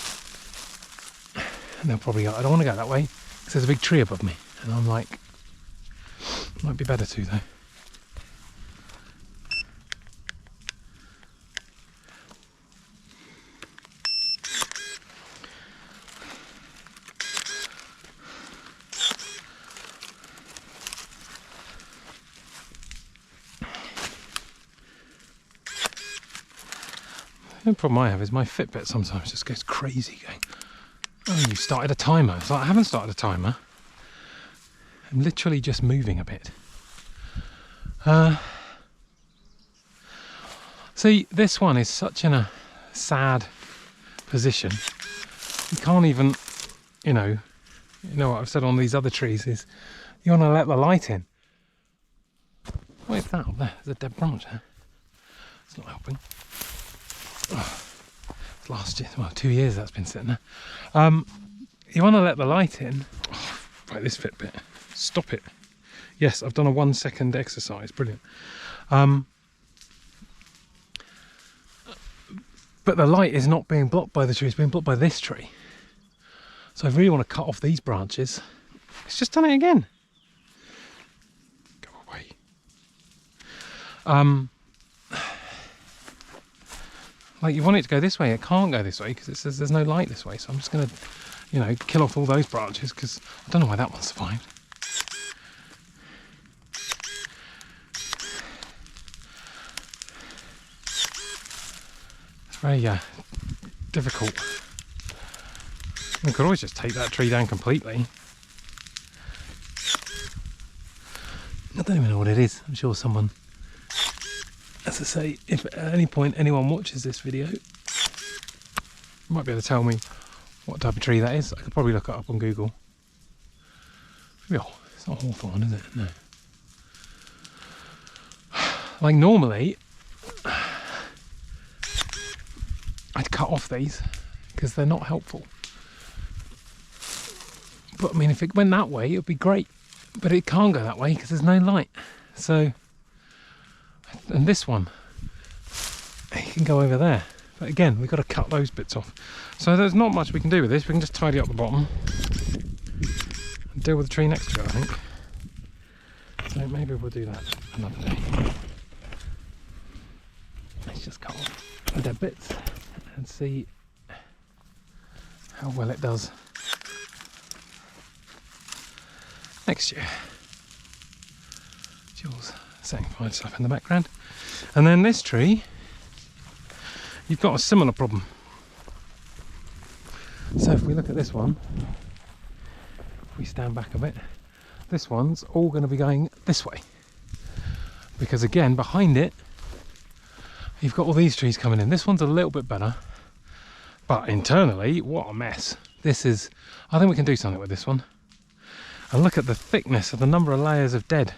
And they'll probably go, I don't want to go that way because there's a big tree above me. And I'm like, might be better to though. The problem I have is my Fitbit sometimes just goes crazy going, oh, you started a timer. It's like, I haven't started a timer. I'm literally just moving a bit. See, this one is such in a sad position. You can't even, you know what I've said on these other trees is, you want to let the light in. What is that up there? There's a dead branch there. It's not helping. Last year, well, 2 years that's been sitting there. You want to let the light in. Oh, right, this Fitbit, stop it. Yes, I've done a 1 second exercise, brilliant. But the light is not being blocked by the tree, it's being blocked by this tree. So I really want to cut off these branches. It's just done it again. Go away. Like, you want it to go this way, it can't go this way because it says there's no light this way. So I'm just going to, kill off all those branches because I don't know why that one survived. It's very difficult. We could always just take that tree down completely. I don't even know what it is. I'm sure someone, as I say, if at any point anyone watches this video, might be able to tell me what type of tree that is. I could probably look it up on Google. Oh, it's not hawthorn, is it? No. Like normally, I'd cut off these because they're not helpful. But I mean, if it went that way, it would be great. But it can't go that way because there's no light. So, and this one, it can go over there. But again, we've got to cut those bits off. So there's not much we can do with this. We can just tidy up the bottom and deal with the tree next to it, I think. So maybe we'll do that another day. Let's just cut off the dead bits and see how well it does next year. Jules setting fine stuff in the background. And then this tree, you've got a similar problem. So if we look at this one, if we stand back a bit, this one's all going to be going this way. because again, behind it, you've got all these trees coming in. This one's a little bit better, but internally, what a mess. This is, I think we can do something with this one. And look at the thickness of the number of layers of dead.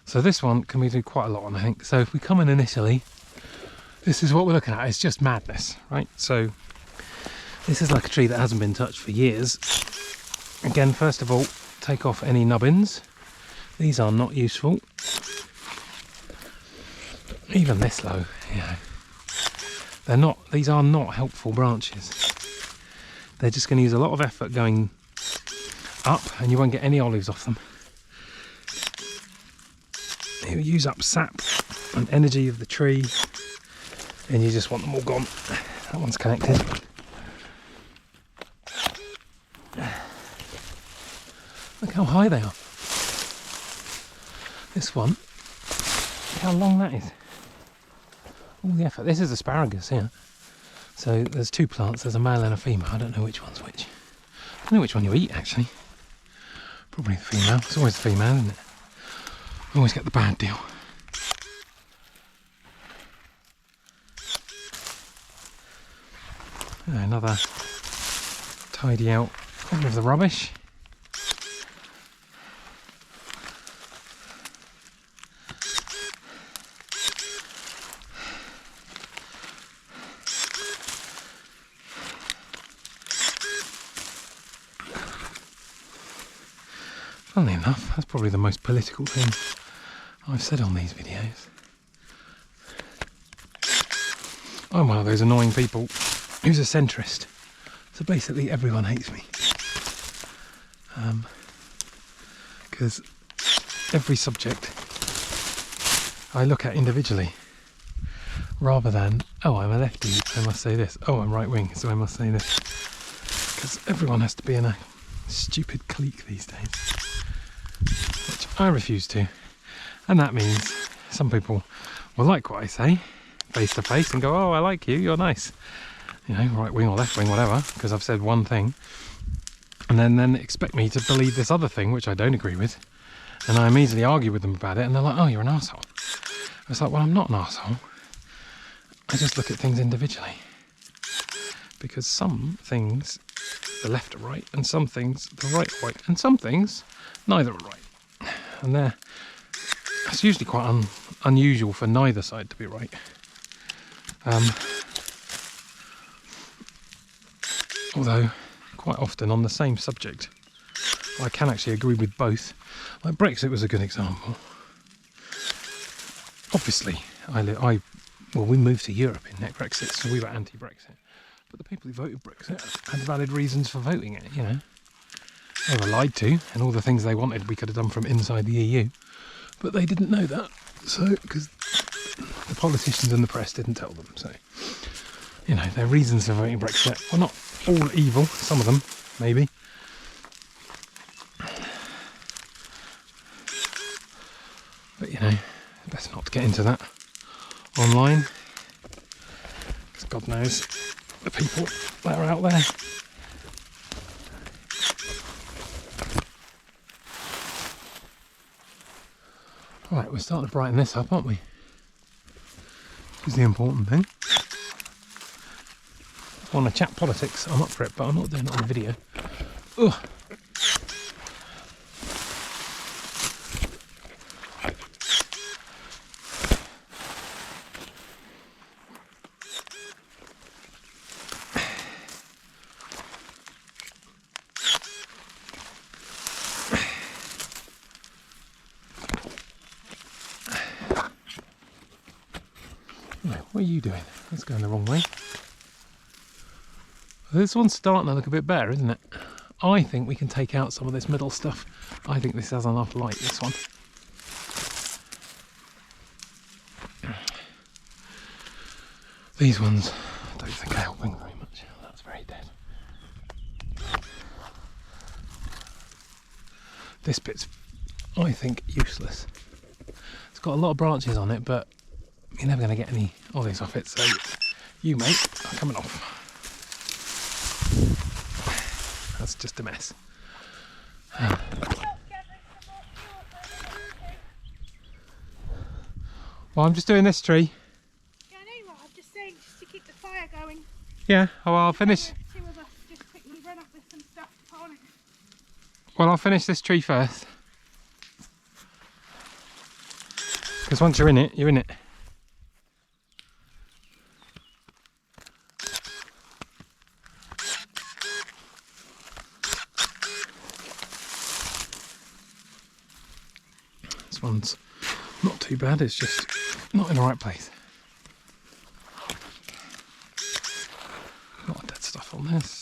So this one can we do quite a lot on, I think. So if we come in initially, this is what we're looking at. It's just madness, right? So this is like a tree that hasn't been touched for years. Again, first of all, take off any nubbins. These are not useful. Even this low, you know, they're not, these are not helpful branches. They're just going to use a lot of effort going up, and you won't get any olives off them. It will use up sap and energy of the tree, and you just want them all gone. That one's connected. Look how high they are. This one, look how long that is. All the effort. This is asparagus here. So there's two plants, there's a male and a female. I don't know which one's which. I don't know which one you eat actually. Probably the female. It's always the female, isn't it? You always get the bad deal. Another tidy out of the rubbish. Funnily enough, that's probably the most political thing I've said on these videos. I'm one of those annoying people who's a centrist, so basically everyone hates me. Because every subject I look at individually, rather than, oh, I'm a lefty, so I must say this, oh, I'm right wing, so I must say this. Because everyone has to be in a stupid clique these days, which I refuse to. And that means some people will like what I say face to face and go, oh, I like you, you're nice. You know, right wing or left wing, whatever, because I've said one thing. And then expect me to believe this other thing, which I don't agree with. And I immediately argue with them about it, and they're like, oh, you're an arsehole. It's like, well, I'm not an arsehole. I just look at things individually. Because some things, the left are right, and some things, the right are right, and some things, neither are right. And it's usually quite unusual for neither side to be right. Although, quite often on the same subject, I can actually agree with both. Like Brexit was a good example. Obviously, we moved to Europe in net Brexit, so we were anti-Brexit. But the people who voted Brexit had valid reasons for voting it, you know. They were lied to, and all the things they wanted we could have done from inside the EU. But they didn't know that, so, because the politicians and the press didn't tell them, so. You know, their reasons for voting Brexit were not all evil, some of them, maybe. But, you know, best not to get into that online, because God knows the people that are out there. Right, we're starting to brighten this up, aren't we? Which is the important thing. If I want to chat politics, I'm up for it, but I'm not doing it on video. Ugh. What are you doing? That's going the wrong way. This one's starting to look a bit better, isn't it? I think we can take out some of this middle stuff. I think this has enough light, this one. These ones, I don't think are helping very much. That's very dead. This bit's, I think, useless. It's got a lot of branches on it, but you're never going to get any olives off it, so you, mate, are coming off. That's just a mess. Well, I'm just doing this tree. Yeah, I know you are. I'm just saying, just to keep the fire going. Yeah, oh, I'll finish. Two of us just quickly run up with some stuff to put on it. Well, I'll finish this tree first. Because once you're in it, you're in it. This one's not too bad, it's just not in the right place. A lot of dead stuff on this.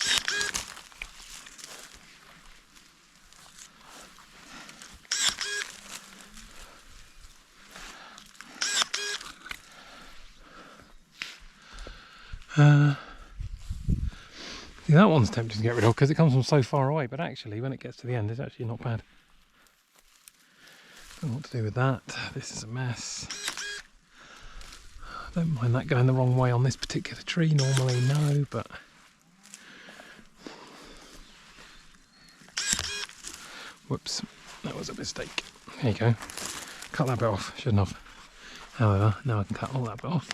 See, that one's tempting to get rid of because it comes from so far away, but actually when it gets to the end it's actually not bad. Don't know what to do with that. This is a mess. I don't mind that going the wrong way on this particular tree normally, no, but whoops, that was a mistake. There you go. Cut that bit off, shouldn't have. However, now I can cut all that bit off.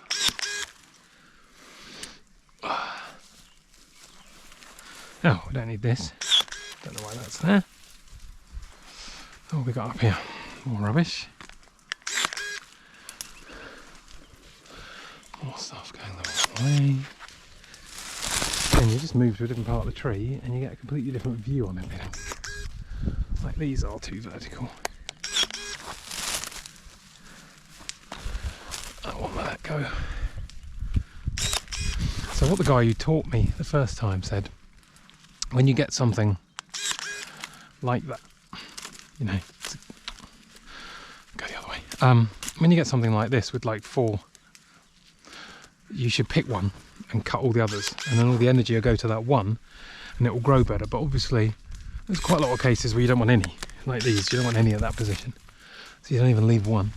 Oh, we don't need this. Don't know why that's there. Oh, we got up here. More rubbish. More stuff going the wrong way. And you just move to a different part of the tree and you get a completely different view on everything. Like these are too vertical. I won't let that go. So what the guy who taught me the first time said, when you get something like that, you know, go the other way. When you get something like this with like 4, you should pick one and cut all the others, and then all the energy will go to that one and it will grow better. But obviously there's quite a lot of cases where you don't want any, like these, you don't want any at that position, so you don't even leave one.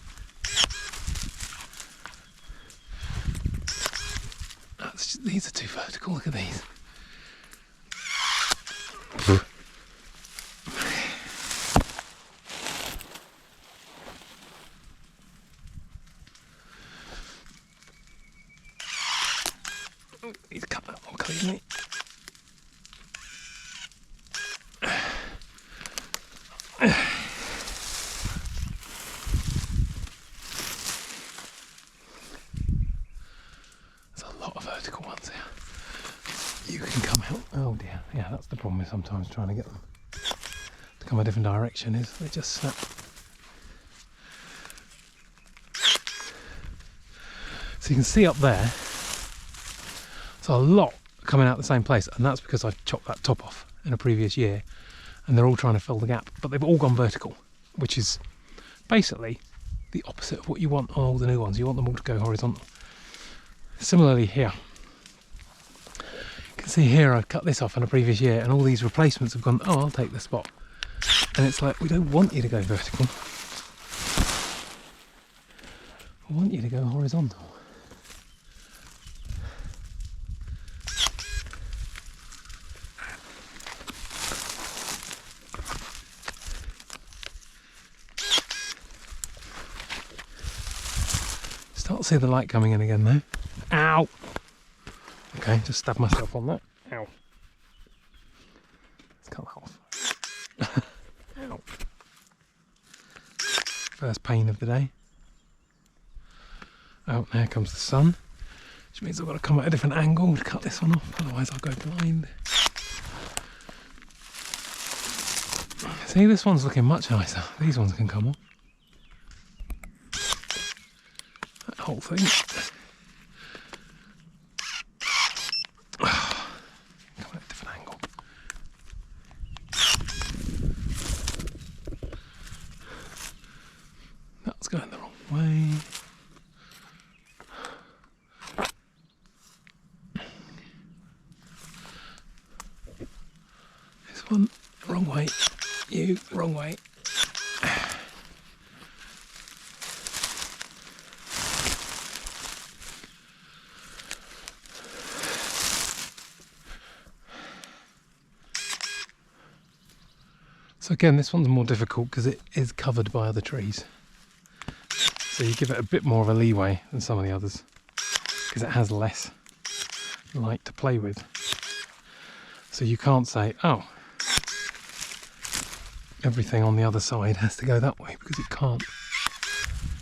These are too vertical, look at these. Need to cut that more cleanly. There's a lot of vertical ones here. You can come out. Oh dear. Yeah, that's the problem with sometimes trying to get them to come a different direction, is they just snap. So you can see up there, there's a lot coming out the same place, and that's because I chopped that top off in a previous year and they're all trying to fill the gap, but they've all gone vertical, which is basically the opposite of what you want on all the new ones. You want them all to go horizontal. Similarly here, you can see here I cut this off in a previous year and all these replacements have gone, oh, I'll take the spot. And it's like, we don't want you to go vertical, we want you to go horizontal. Start to see the light coming in again though. Ow! Okay, just stabbed myself on that. Ow. Let's cut that off. Ow. First pain of the day. Oh, there comes the sun, which means I've got to come at a different angle to cut this one off, otherwise I'll go blind. See, this one's looking much nicer. These ones can come on. That whole thing. Come at a different angle. That's going the wrong way. This one, wrong way. You, wrong way. So again, this one's more difficult because it is covered by other trees. So you give it a bit more of a leeway than some of the others because it has less light to play with. So you can't say, oh, everything on the other side has to go that way, because it can't,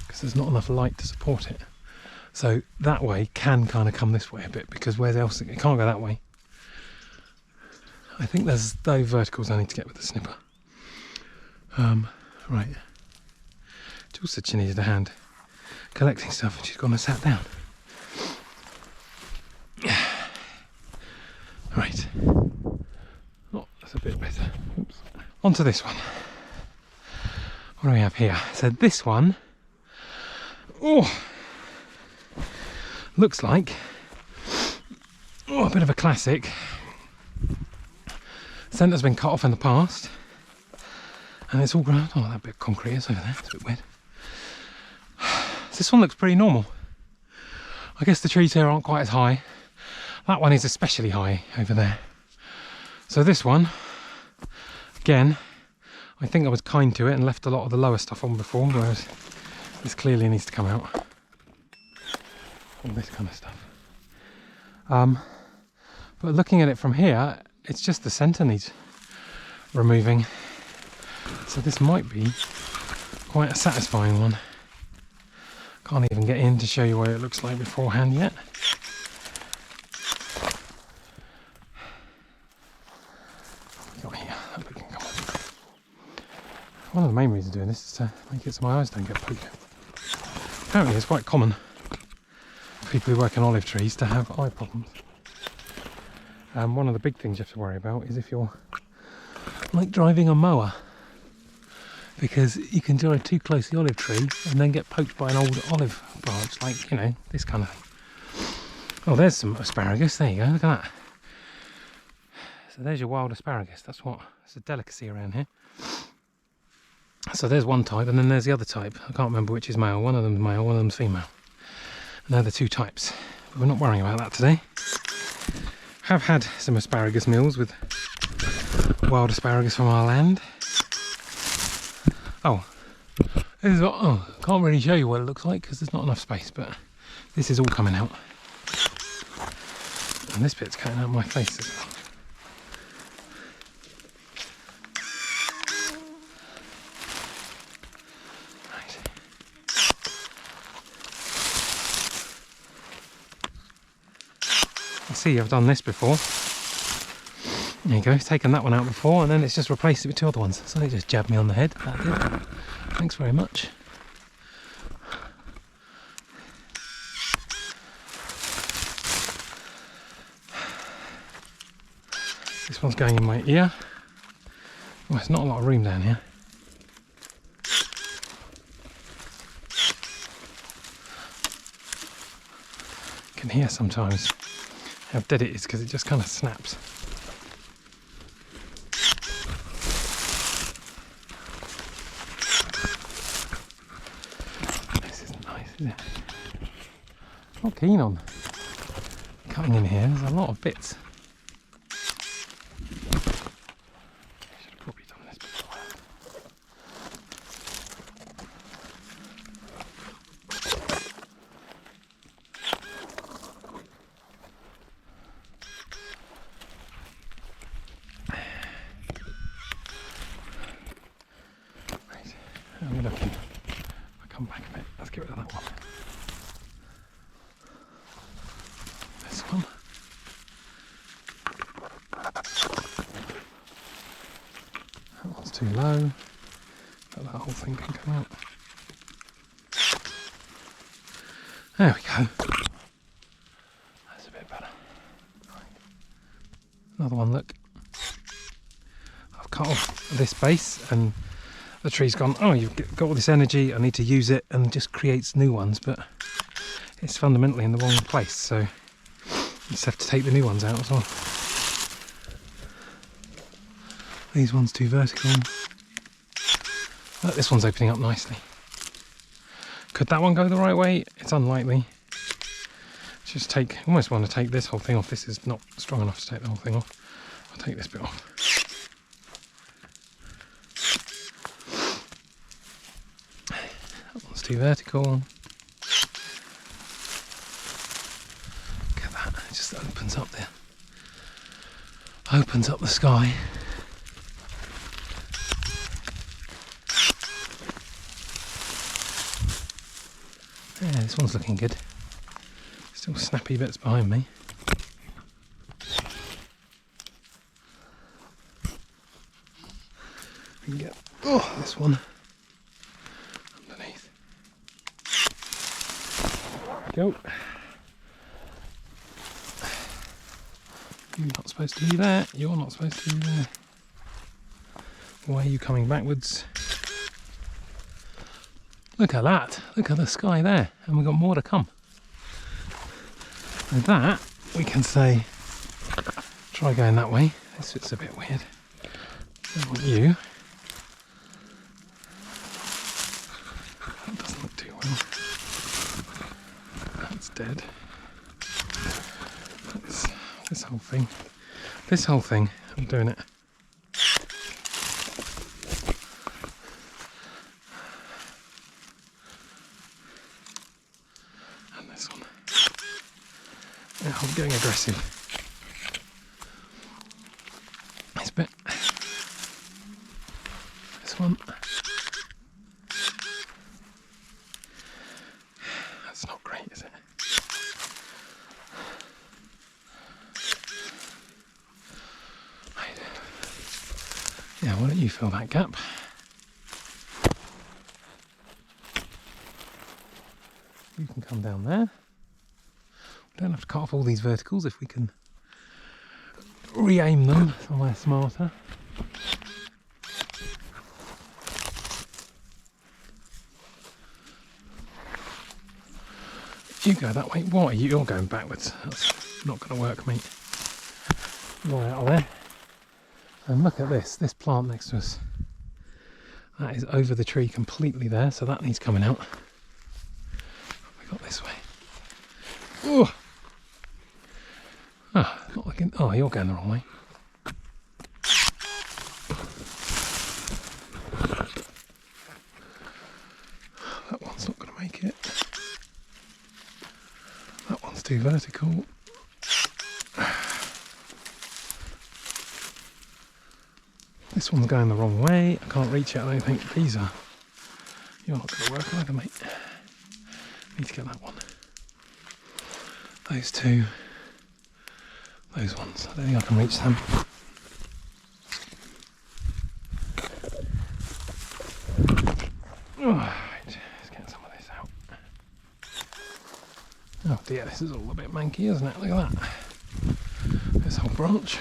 because there's not enough light to support it. So that way can kind of come this way a bit, because where else it can't go that way. I think there's those verticals I need to get with the snipper. Right. Jules said she needed a hand collecting stuff and she's gone and sat down. Right. Oh, that's a bit better. Oops. On to this one. What do we have here? So this one, oh, looks like a bit of a classic. Centre's been cut off in the past, and it's all ground. Oh, that bit of concrete is over there. It's a bit weird. This one looks pretty normal. I guess the trees here aren't quite as high. That one is especially high over there. So this one, again, I think I was kind to it and left a lot of the lower stuff on before, whereas this clearly needs to come out. All this kind of stuff. But looking at it from here, it's just the centre needs removing. So this might be quite a satisfying one. Can't even get in to show you what it looks like beforehand yet. Got here, that bit can come up. One of the main reasons of doing this is to make it so my eyes don't get poked. Apparently it's quite common for people who work in olive trees to have eye problems. One of the big things you have to worry about is if you're like driving a mower, because you can drive too close to the olive tree and then get poked by an old olive branch, like, you know, this kind of thing. Oh, there's some asparagus. There you go, look at that. So there's your wild asparagus. It's a delicacy around here. So there's one type, and then there's the other type. I can't remember which is male. One of them's male, one of them's female. And they're the two types. But we're not worrying about that today. Have had some asparagus meals with wild asparagus from our land. Oh, this is can't really show you what it looks like because there's not enough space, but this is all coming out. And this bit's cutting out my face as well. Right. I see I've done this before. There you go, taken that one out before, and then it's just replaced it with two other ones. So they just jabbed me on the head. That did. Thanks very much. This one's going in my ear. Oh, there's not a lot of room down here. You can hear sometimes how dead it is because it just kind of snaps. Not keen on cutting in here, there's a lot of bits. Should have probably done this before. Right, how are we looking? I'll come back a bit, let's get rid of that one. That one's too low, but that whole thing can come out. There we go. That's a bit better. Right. Another one, look. I've cut off this base and the tree's gone, oh, you've got all this energy, I need to use it, and just creates new ones, but it's fundamentally in the wrong place, so you just have to take the new ones out as well. These ones too vertical. Look, this one's opening up nicely. Could that one go the right way? It's unlikely. Just almost want to take this whole thing off. This is not strong enough to take the whole thing off. I'll take this bit off. That one's too vertical. Look at that, it just opens up the sky. Yeah, this one's looking good. Still snappy bits behind me. We can get this one underneath. Go. You're not supposed to be there. You're not supposed to be there. Why are you coming backwards? Look at that. Look at the sky there. And we've got more to come. With that, we can say, try going that way. This bit's a bit weird. I want you. That doesn't look too well. That's dead. This whole thing, I'm doing it. And this one. Yeah, I'm getting aggressive. This bit. This one. That's not great, is it? Yeah, why don't you fill that gap? You can come down there. We don't have to cut off all these verticals if we can re-aim them somewhere smarter. You go that way. Why? You're going backwards. That's not going to work, mate. Right out of there. And look at this plant next to us. That is over the tree completely there, so that needs coming out. We got this way. Oh, not looking. Oh, you're going the wrong way. That one's not going to make it. That one's too vertical. This one's going the wrong way. I can't reach it, I don't think. These are... You're not going to work either, mate. Need to get that one. Those two. Those ones. I don't think I can reach them. Right, let's get some of this out. Oh dear, this is all a bit manky, isn't it? Look at that. This whole branch.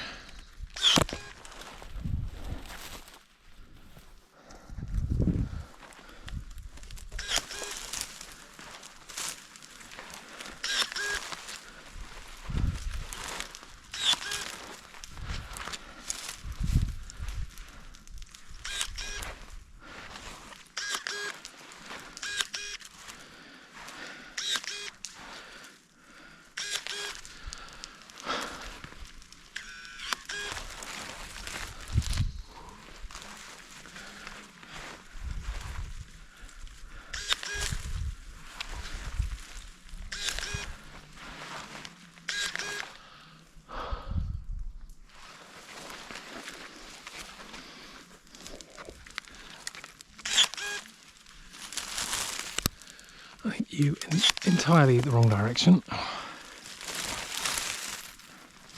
I think you in entirely the wrong direction.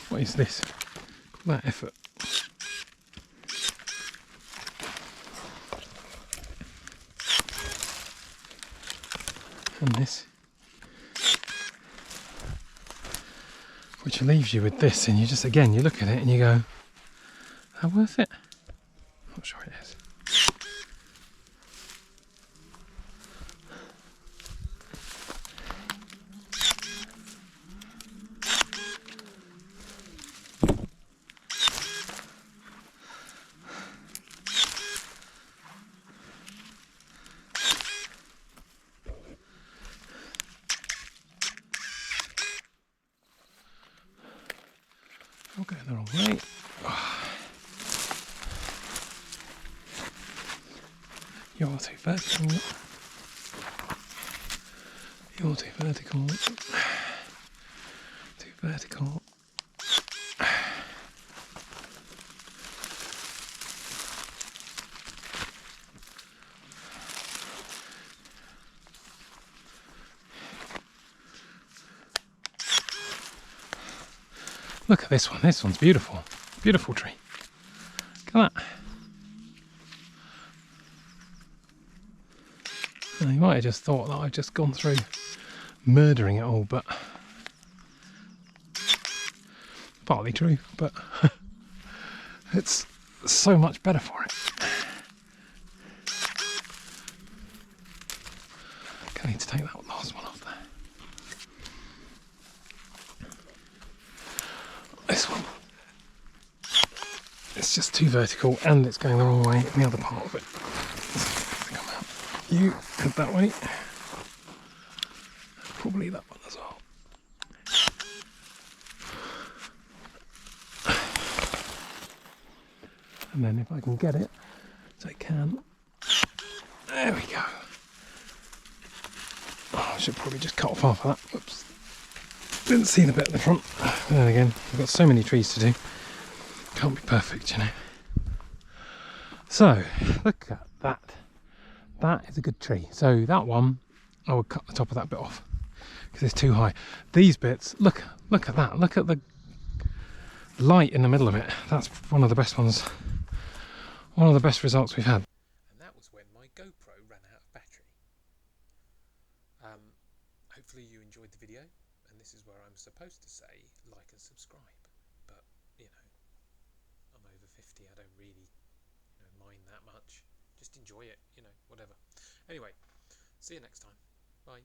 What is this? All that effort. And this. Which leaves you with this, and you just, again, you look at it and you go, how worth it? I'm not sure it is. I'm going the wrong way. You're too vertical. You're too vertical. Too vertical. Look at this one. This one's beautiful. Beautiful tree. Look at that. Now, you might have just thought that I've just gone through murdering it all, but partly true, but it's so much better for it. I need to take that last one off there. This one, it's just too vertical and it's going the wrong way in the other part of it. So come out. You head that way. Probably that one as well. And then if I can get it, as I can, there we go. Oh, I should probably just cut off half of that. Whoops. Didn't see the bit at the front. Then again, I've got so many trees to do. Can't be perfect, you know. So, look at that. That is a good tree. So that one, I would cut the top of that bit off because it's too high. These bits, look at that. Look at the light in the middle of it. That's one of the best ones. One of the best results we've had. And that was when my GoPro ran out of battery. Hopefully you enjoyed the video, and this is where I'm supposed to say like and subscribe, but you know, I'm over 50, I don't really mind that much. Just enjoy it, you know, whatever. Anyway, see you next time. Bye.